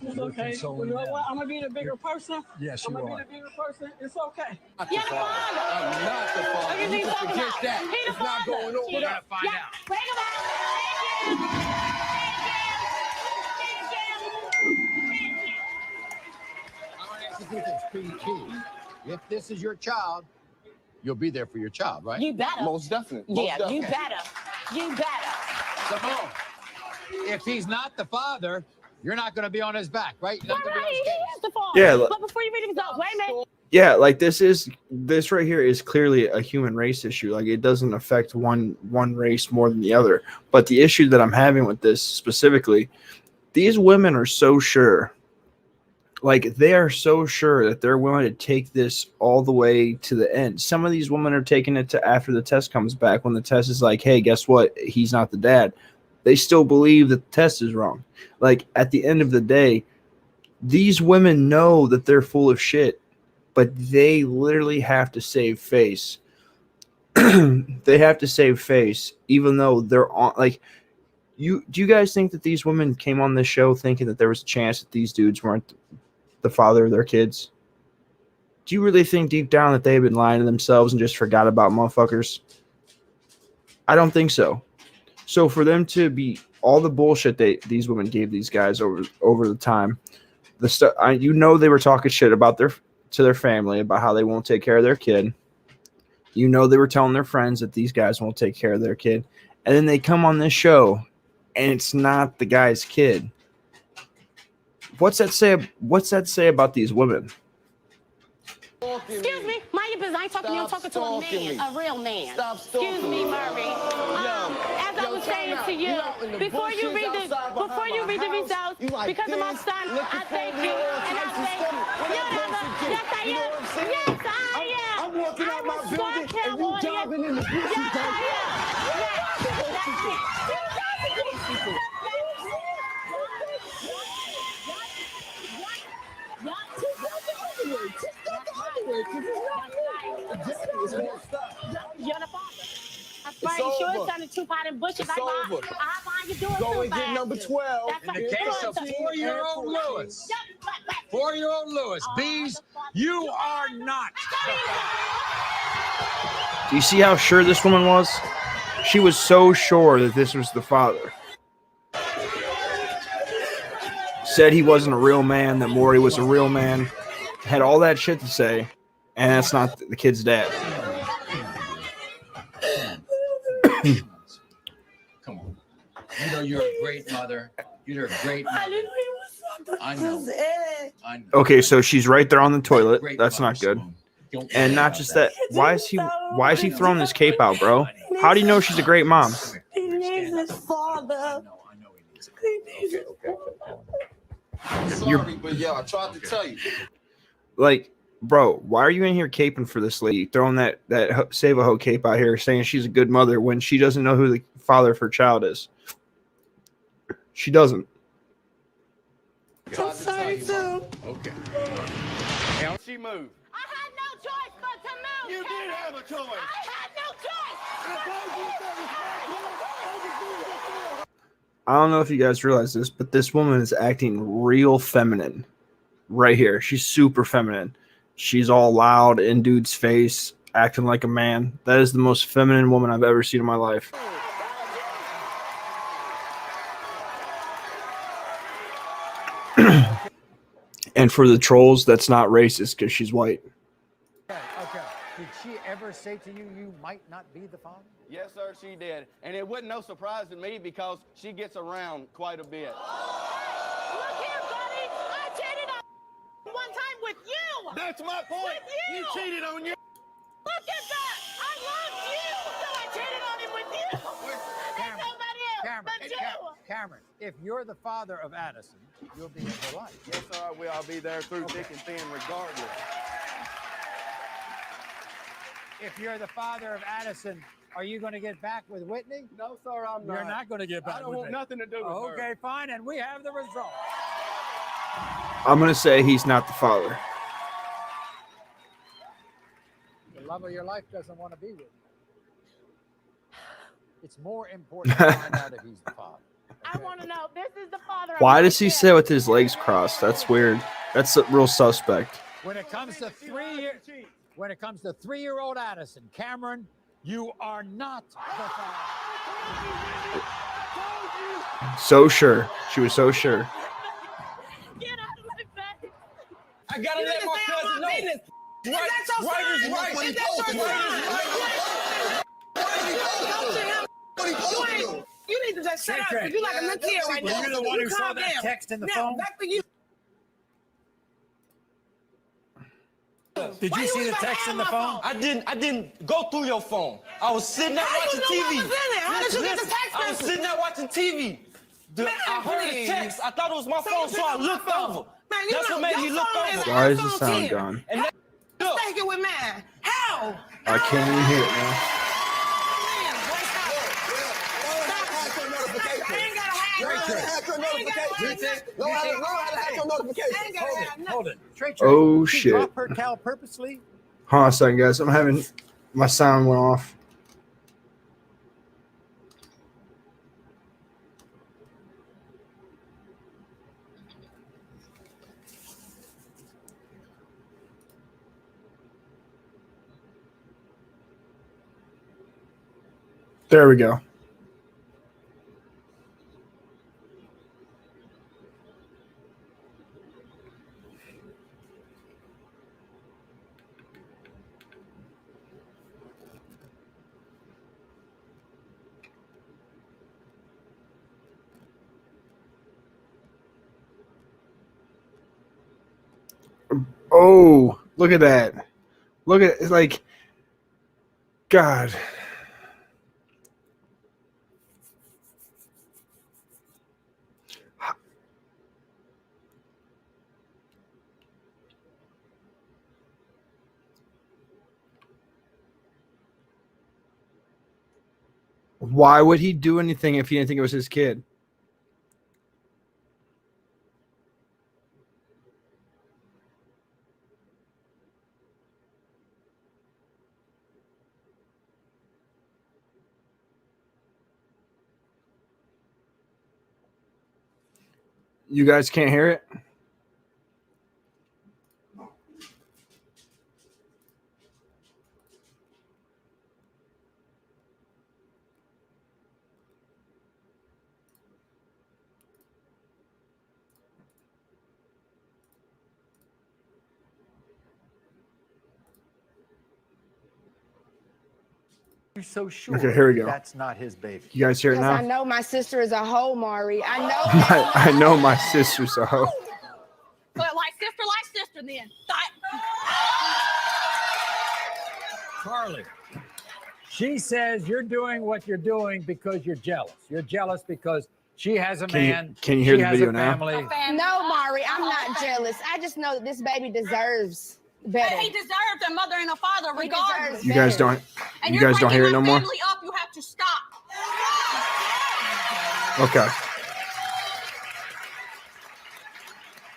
It's You're okay. consoling You know them. what? I'm gonna be the bigger person. Yes, I'm you gonna are. be the bigger person. It's okay. I'm not the father. What do you You think can talking forget about? that. He the It's not father. going on. We're gonna find out. Bring him I'm going to ask you two things. Pretty key. If this is your child, you'll be there for your child, right? You better. Most definitely. Yeah, you better. You better. Simone, if he's not the father, you're not going to be on his back, right? You're not going to be on He his case. is the father. Yeah, But before you read the results, wait a minute. Yeah, like this right here is clearly a human race issue. Like it doesn't affect one race more than the other. But the issue that I'm having with this specifically, these women are so sure. Like they are so sure that they're willing to take this all the way to the end. Some of these women are taking it to after the test comes back when the test is like, hey, guess what? He's not the dad. They still believe that the test is wrong. Like at the end of the day, these women know that they're full of shit, but they literally have to save face. They have to save face, even though they're on. Like, do you guys think that these women came on this show thinking that there was a chance that these dudes weren't the father of their kids? Do you really think deep down that they've been lying to themselves and just forgot about motherfuckers? I don't think so. So for them to be all the bullshit these women gave these guys over the time, the stuff they were talking shit about their family about how they won't take care of their kid. They were telling their friends that these guys won't take care of their kid, and then they come on this show, and it's not the guy's kid. What's that say about these women? Excuse me, mind your business. I ain't talking to you. I'm talking to a man, a real man. Excuse me, Maury. As I was saying to you, before you read the results, because of my son, I thank you, and I thank you. Yes, I am. Yes, I am. I'm walking out my building and you diving in the bushes. Yes, I am. You're the father. That's right. You sure it's under two potted bushes. I find you doing Go too and get fast. number 12. That's In the case of 4-year-old Lewis, 4-year-old Lewis, Bees, you are not. Do you see how sure this woman was? She was so sure that this was the father. Said he wasn't a real man, that Maury was a real man. Had all that shit to say, and that's not the kid's dad. Come on. You're a great mother. You're a great mother. I know. Okay, so she's right there on the toilet. That's not good. And not just that. Why is he throwing this cape out, bro? How do you know she's a great mom? He needs his father. He needs his I'm sorry, but I tried to tell you. Like, bro, why are you in here caping for this lady, throwing that save a hoe cape out here, saying she's a good mother when she doesn't know who the father of her child is? She doesn't. I'm sorry, too. Okay. She moved. I had no choice but to move. You did have a choice. I had no choice. I don't know if you guys realize this, but this woman is acting real feminine right here. She's super feminine. She's all loud in dude's face, acting like a man. That is the most feminine woman I've ever seen in my life. And for the trolls, that's not racist because she's white. Okay. Did she ever say to you, you might not be the father? Yes, sir, she did. And it wasn't no surprise to me because she gets around quite a bit. Look here, buddy. I cheated on one time with you. That's my point. With you. You cheated on you. Look at that. I loved you, so I cheated on him with you. And nobody else but you. Cameron, if you're the father of Addison, you'll be in her life. Yes, sir, I will. I'll be there through thick and thin regardless. If you're the father of Addison, are you going to get back with Whitney? No, sir, I'm not. You're not going to get back I don't with want me. nothing to do with her. Okay, fine, and we have the result. I'm going to say he's not the father. The love of your life doesn't want to be with you. It's more important to find out if he's the father. I want to know. This is the father. of Why my does he kid. sit with his legs crossed? That's weird. That's a real suspect. When it comes to 3-year-old Addison, Cameron, you are not the father. So sure. She was so sure. I gotta let my cousin know. Right is right. You need to just shut up because you're like a little kid right now. Were you the one who saw calm that down. text in the Now, phone? back to you. Did you see the text in the phone? I didn't go through your phone. I was sitting there watching TV. How did you get the text I was sitting there watching TV. I heard the text. I thought it was my phone, so I looked over. That's what made me look over. Why is the sound gone? And that Take it with mine. How? I can't even hear it now. Hold it. Oh, Did she shit. drop her cow purposely? Hold on a second, guys. I'm having my sound went off. There we go. Oh, look at that. Look at it. Like, God. Why would he do anything if he didn't think it was his kid? You guys can't hear it? You're so sure Okay, here we go. that's not his baby. You guys hear it Because I now? know my sister is a hoe, Maury. I know. I know my sister's a hoe. But like sister then. Charlie, she says you're doing what you're doing because you're jealous. You're jealous because she has a man. Can you hear she the has video a now? family. No, Maury, I'm not jealous. I just know that this baby deserves better. He deserves a mother and a father He regardless. You guys don't. And You you're guys don't breaking hear it my no more. family up. You have to stop. Okay.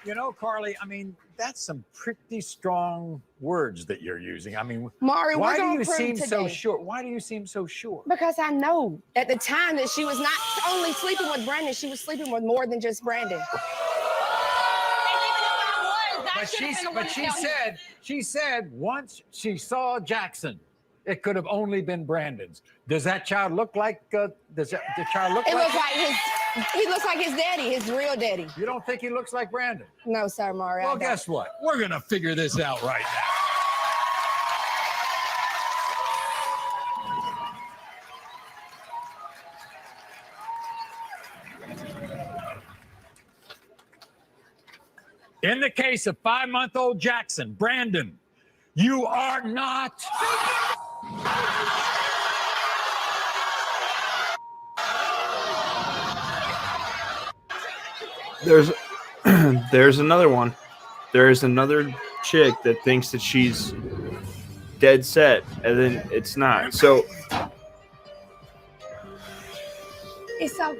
You know, Carly, I mean, that's some pretty strong words that you're using. I mean, Maury, we're why do gonna you prove seem so today. sure? Why do you seem so sure? Because I know at the time that she was not only sleeping with Brandon, she was sleeping with more than just Brandon. But she said once she saw Jackson, it could have only been Brandon's. Does that child look like? Does the child look It like? looks like he looks like his daddy, his real daddy. You don't think he looks like Brandon? No, sir, Maury. Well, guess what? We're gonna figure this out right now. In the case of 5-month-old Jackson, Brandon, you are not. There's another one. There's another chick that thinks that she's dead set, and then it's not. So It's okay.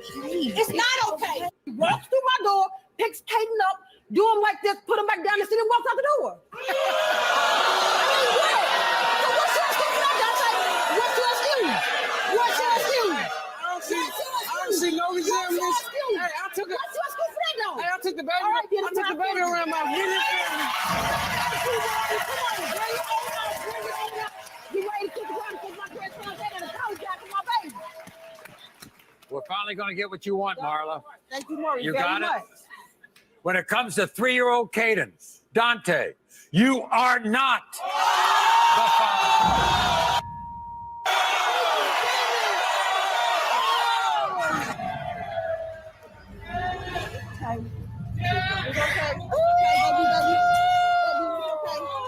It's not okay. He walks through my door, picks Caden up, do him like this, put him back down the seat, and walks out the door. I mean, what? So what's your excuse? What's your excuse? What's your excuse? I don't see no resemblance. finally going to get what you want, Marla. Thank you, Maury. You very got it? much. When it comes to 3-year-old Cadence, Dante, you are not the father.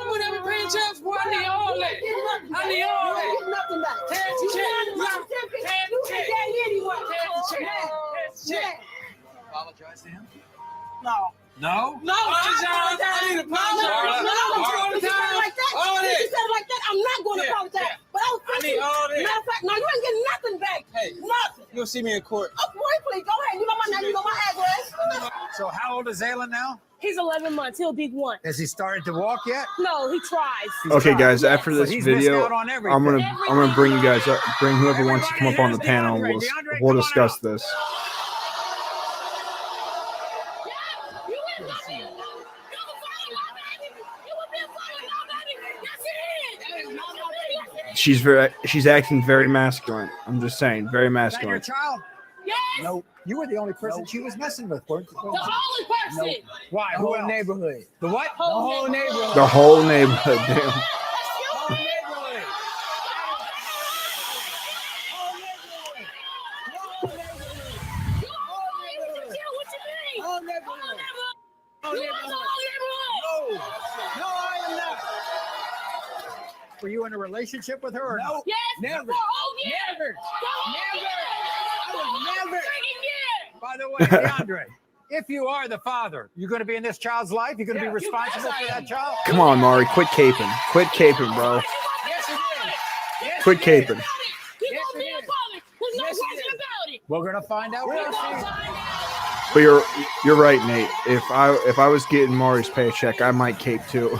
Whatever paying child support, I need all that. I need all that. You nothing back. Cash the check. Check. Apologize to him? No. No? No, I need to apologize. No, if you said it like that, I'm not going to apologize. But I was thinking, matter of fact, no, you ain't getting nothing back. Hey, nothing. You'll see me in court. Oh, boy, please, go ahead. You know my name, you know my address. So how old is Aylin now? He's 11 months. He'll be 1. Has he started to walk yet? No, he tries. Okay, guys. After this he's video, missed out on everything. I'm gonna bring you guys up. Bring whoever wants to come up on the panel. And we'll discuss this. She's acting very masculine. I'm just saying, very Is that your masculine. child? Yes. No, you were the only person she was messing with. The only person. No. Why? The Who whole else? neighborhood. The what? The whole neighborhood. The whole neighborhood. Damn. Were you in a relationship with her or No. not? Yes. Never. For a whole year. Never. I was never. By the way, DeAndre, if you are the father, you're going to be in this child's life? You're going to be responsible for that child? Come on, Maury. Quit caping. Quit caping, bro. Yes, it is. Yes, Quit it is. caping. He's going to be a father. There's no Yes, it question is. about it. We're going to find out. We're real going to soon. find out. But you're right, Nate. If I was getting Maury's paycheck, I might cape too.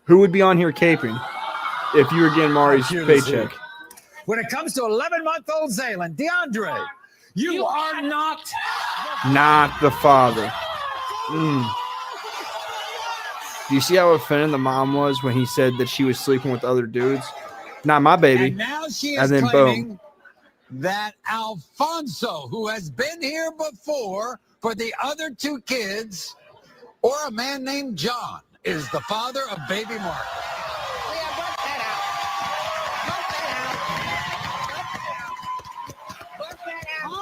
Who would be on here caping if you were getting Maury's paycheck? When it comes to 11-month-old Zaylin, DeAndre, you are not. Not the father. Mm. Do you see how offended the mom was when he said that she was sleeping with other dudes? Not my baby. And now she is And then claiming boom. that Alfonso, who has been here before for the other 2 kids, or a man named John, is the father of baby Mark.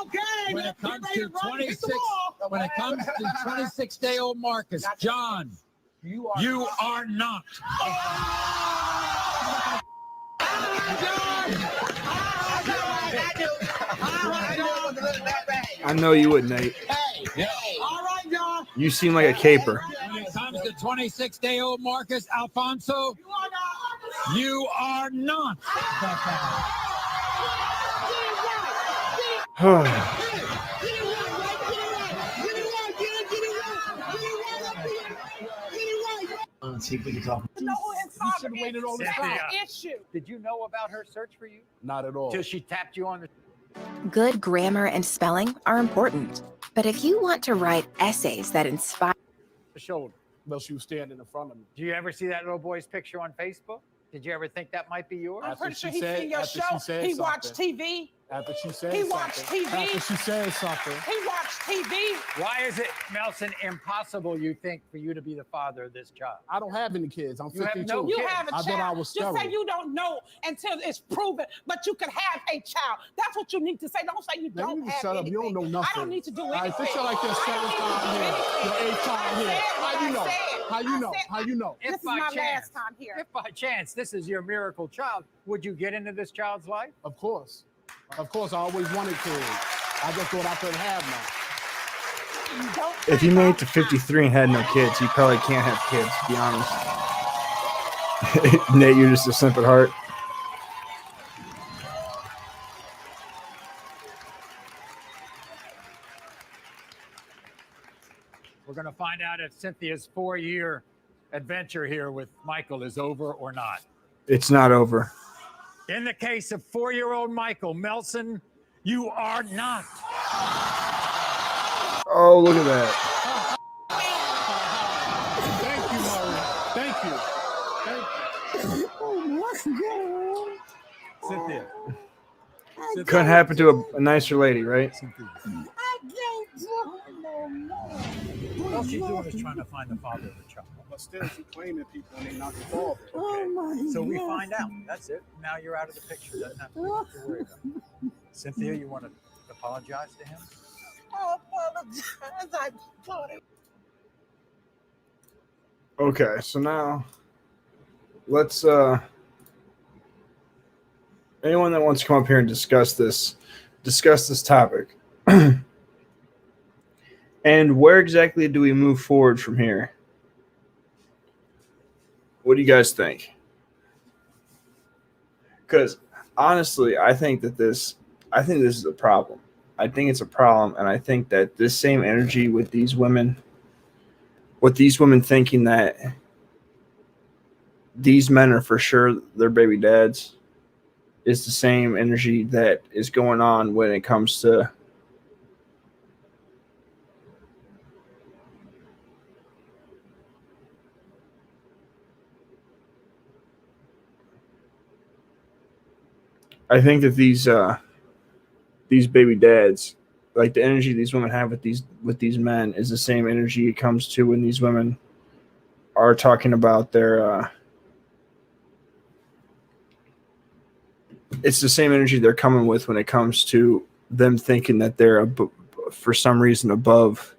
Okay. When it comes to 26-day-old Marcus, John, you are not. I know you would, Nate. All right, John. You seem like a caper. When it comes to 26-day-old Marcus Alfonso, you are not. Let's see if we can talk. No, his father waited all this time. Issue. Did you know about her search for you? Not at all. Till she tapped you on the Good grammar and spelling are important, but if you want to write essays that inspire shoulder. Well, she was standing in front of me. Do you ever see that little boy's picture on Facebook? Did you ever think that might be yours? I'm pretty sure he's seen your show. He watched TV. After she said He watched something. TV. After she said something. He watched TV. Why is it, Melson, impossible, you think, for you to be the father of this child? I don't have any kids. I'm You have 52. no You kids. have a I child. thought I was Just say sterile. you don't know until it's proven, but you can have a child. That's what you need to say. Don't say you Now, don't you have shut up. anything. You don't know nothing. I don't need to do All anything. right, this shit like your seventh time here. Your eighth time here. How you know? How you know? How you know? This is my last time here. If by chance this is your miracle child, would you get into this child's life? Of course. Of course, I always wanted kids. I just thought I couldn't have none. If he made it to 53 and had no kids, he probably can't have kids, to be honest. Nate, you're just a simp at heart. We're going to find out if Cynthia's 4-year adventure here with Michael is over or not. It's not over. In the case of 4-year-old Michael Melson, you are not. Oh, look at that. Thank you, Maury. Thank you. Thank you. Oh, bless couldn't happen to a nicer lady, right? I can't do it no more. All she's doing is trying to find the father of the child. But still, she claiming people and they not the father. Oh my So we God. find out. That's it. Now you're out of the picture. Doesn't have to worry about it. Cynthia, you want to apologize to him? I apologize. I thought it. Okay, so now let's anyone that wants to come up here and discuss this topic. And where exactly do we move forward from here? What do you guys think? Because honestly, I think this is a problem. I think it's a problem, and I think that this same energy with these women thinking that these men are for sure their baby dads is the same energy that is going on when it comes to I think that these baby dads, like the energy these women have with these men, is the same energy it comes to when these women are talking about their. It's the same energy they're coming with when it comes to them thinking that they're for some reason above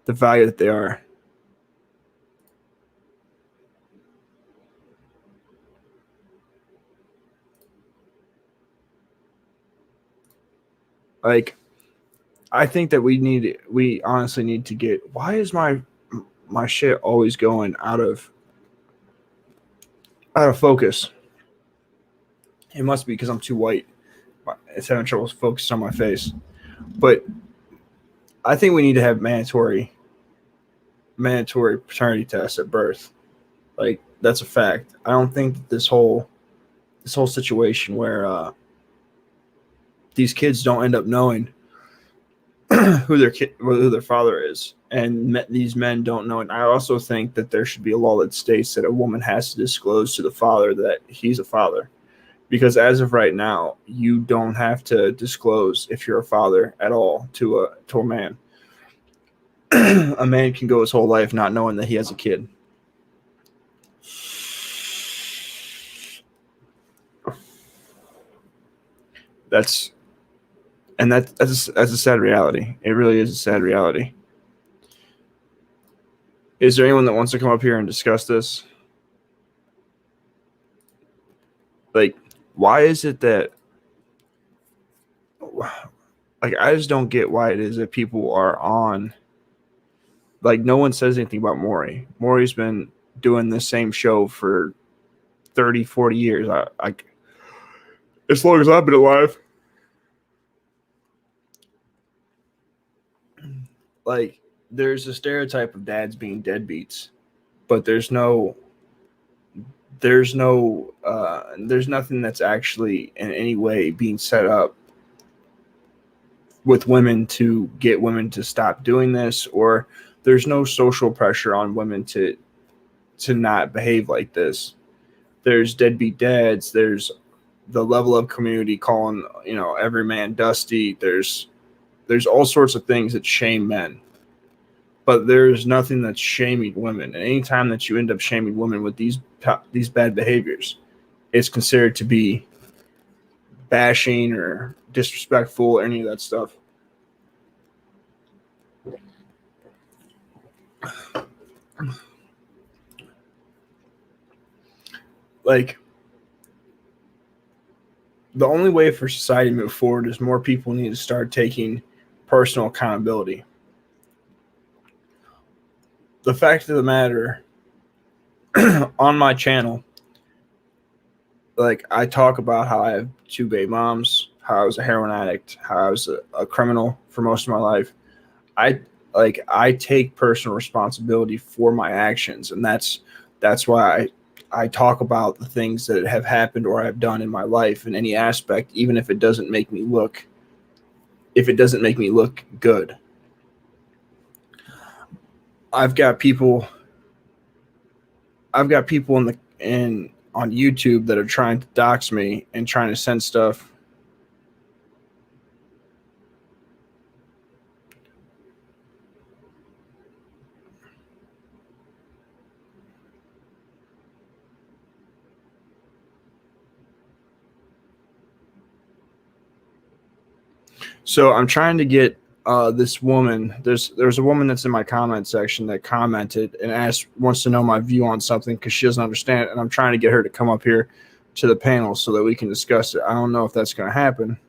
the value that they are. Like, I think that we honestly need to get, why is my shit always going out of focus? It must be because I'm too white. It's having trouble focusing on my face. But I think we need to have mandatory paternity tests at birth. Like, that's a fact. I don't think that this whole situation where these kids don't end up knowing who their father is, and these men don't know. And I also think that there should be a law that states that a woman has to disclose to the father that he's a father, because as of right now, you don't have to disclose if you're a father at all to a man. A man can go his whole life not knowing that he has a kid. That's a sad reality. It really is a sad reality. Is there anyone that wants to come up here and discuss this? Like, why is it that, like, I just don't get why it is that people are on, like, no one says anything about Maury. Maury's been doing the same show for 30, 40 years. I as long as I've been alive. Like, there's a stereotype of dads being deadbeats, but there's nothing that's actually in any way being set up with women to get women to stop doing this, or there's no social pressure on women to not behave like this. There's deadbeat dads. There's the level of community calling, every man dusty. There's all sorts of things that shame men, but there's nothing that's shaming women. And anytime that you end up shaming women with these bad behaviors, it's considered to be bashing or disrespectful or any of that stuff. Like, the only way for society to move forward is more people need to start taking personal accountability. The fact of the matter, on my channel, like, I talk about how I have 2 baby moms, how I was a heroin addict, how I was a criminal for most of my life. I take personal responsibility for my actions, and that's why I talk about the things that have happened or I've done in my life in any aspect, even if it doesn't make me look good. I've got people on YouTube that are trying to dox me and trying to send stuff So I'm trying to get this woman. There's a woman that's in my comment section that commented and wants to know my view on something because she doesn't understand it, and I'm trying to get her to come up here to the panel so that we can discuss it. I don't know if that's going to happen.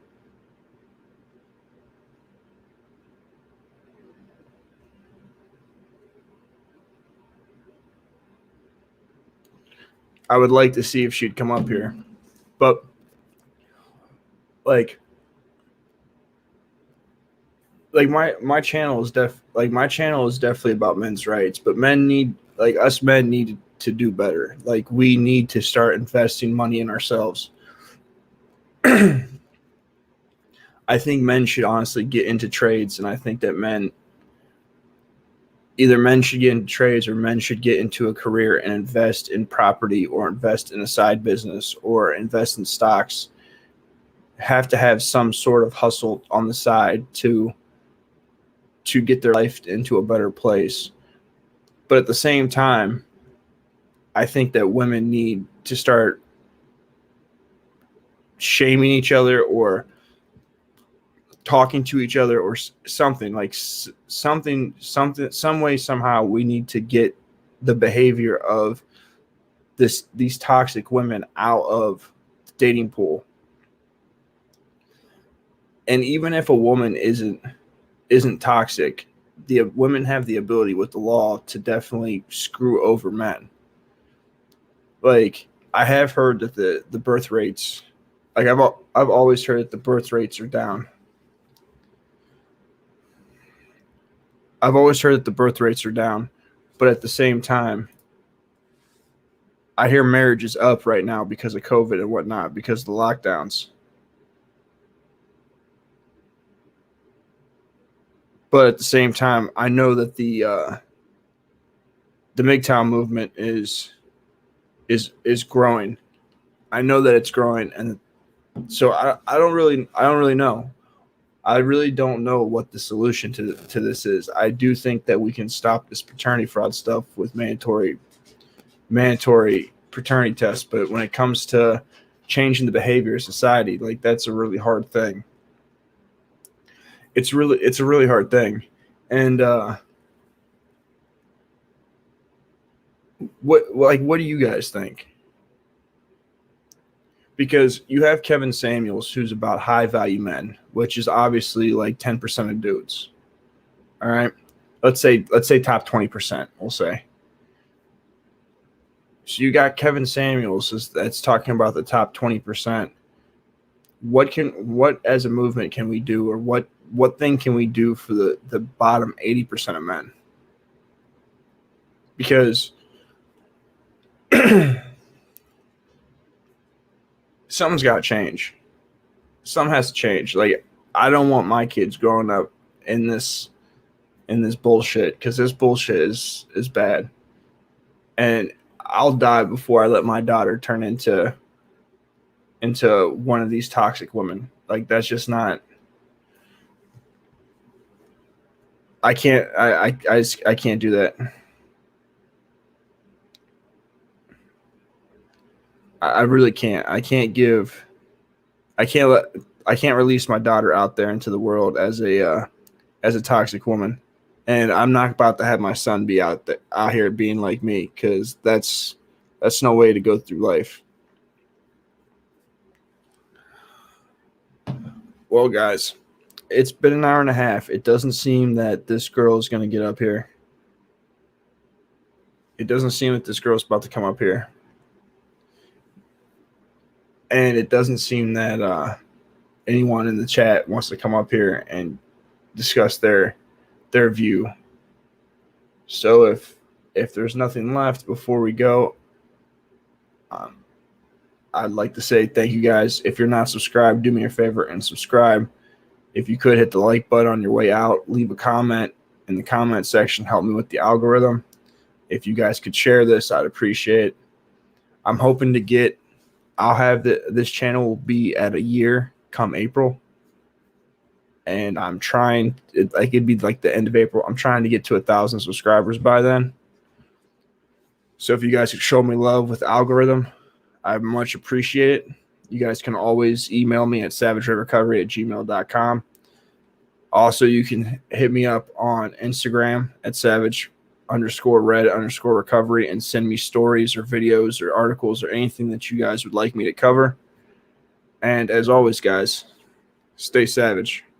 I would like to see if she'd come up here, but like my channel is definitely about men's rights, but men need to do better. Like, we need to start investing money in ourselves. I think men should honestly get into trades, and I think that either men should get into trades or men should get into a career and invest in property or invest in a side business or invest in stocks. Have to have some sort of hustle on the side to get their life into a better place. But at the same time, I think that women need to start shaming each other or talking to each other or something, like some way, somehow we need to get the behavior of these toxic women out of the dating pool. And even if a woman isn't toxic, the women have the ability with the law to definitely screw over men. Like, I have heard that the birth rates, like I've always heard that the birth rates are down. I've always heard that the birth rates are down, but at the same time, I hear marriage is up right now because of COVID and whatnot, because of the lockdowns. But at the same time, I know that the MGTOW movement is growing. I know that it's growing, and so I don't really know. I really don't know what the solution to this is. I do think that we can stop this paternity fraud stuff with mandatory paternity tests, but when it comes to changing the behavior of society, like, that's a really hard thing. It's a really hard thing. And what do you guys think? Because you have Kevin Samuels, who's about high value men, which is obviously like 10% of dudes. All right. Let's say top 20%, we'll say. So you got Kevin Samuels that's talking about the top 20%. What as a movement can we do, or what thing can we do for the bottom 80% of men? Because something's got to change. Something has to change. Like, I don't want my kids growing up in this bullshit, because this bullshit is bad. And I'll die before I let my daughter turn into one of these toxic women. Like, that's just not. I can't do that. I really can't. I can't release my daughter out there into the world as a toxic woman. And I'm not about to have my son be out here being like me, because that's no way to go through life. Well, guys, it's been an hour and a half. It doesn't seem that this girl is going to get up here. It doesn't seem that this girl's about to come up here. And it doesn't seem that anyone in the chat wants to come up here and discuss their view. So if there's nothing left before we go, I'd like to say thank you guys. If you're not subscribed, do me a favor and subscribe. If you could hit the like button on your way out, leave a comment in the comment section, help me with the algorithm. If you guys could share this, I'd appreciate it. I'm hoping to I'll have this channel will be at a year come April. And I'm trying, it'd be like the end of April. I'm trying to get to 1,000 subscribers by then. So if you guys could show me love with algorithm, I much appreciate it. You guys can always email me at savagerecovery@gmail.com. Also, you can hit me up on Instagram at savage_red_recovery and send me stories or videos or articles or anything that you guys would like me to cover. And as always, guys, stay savage.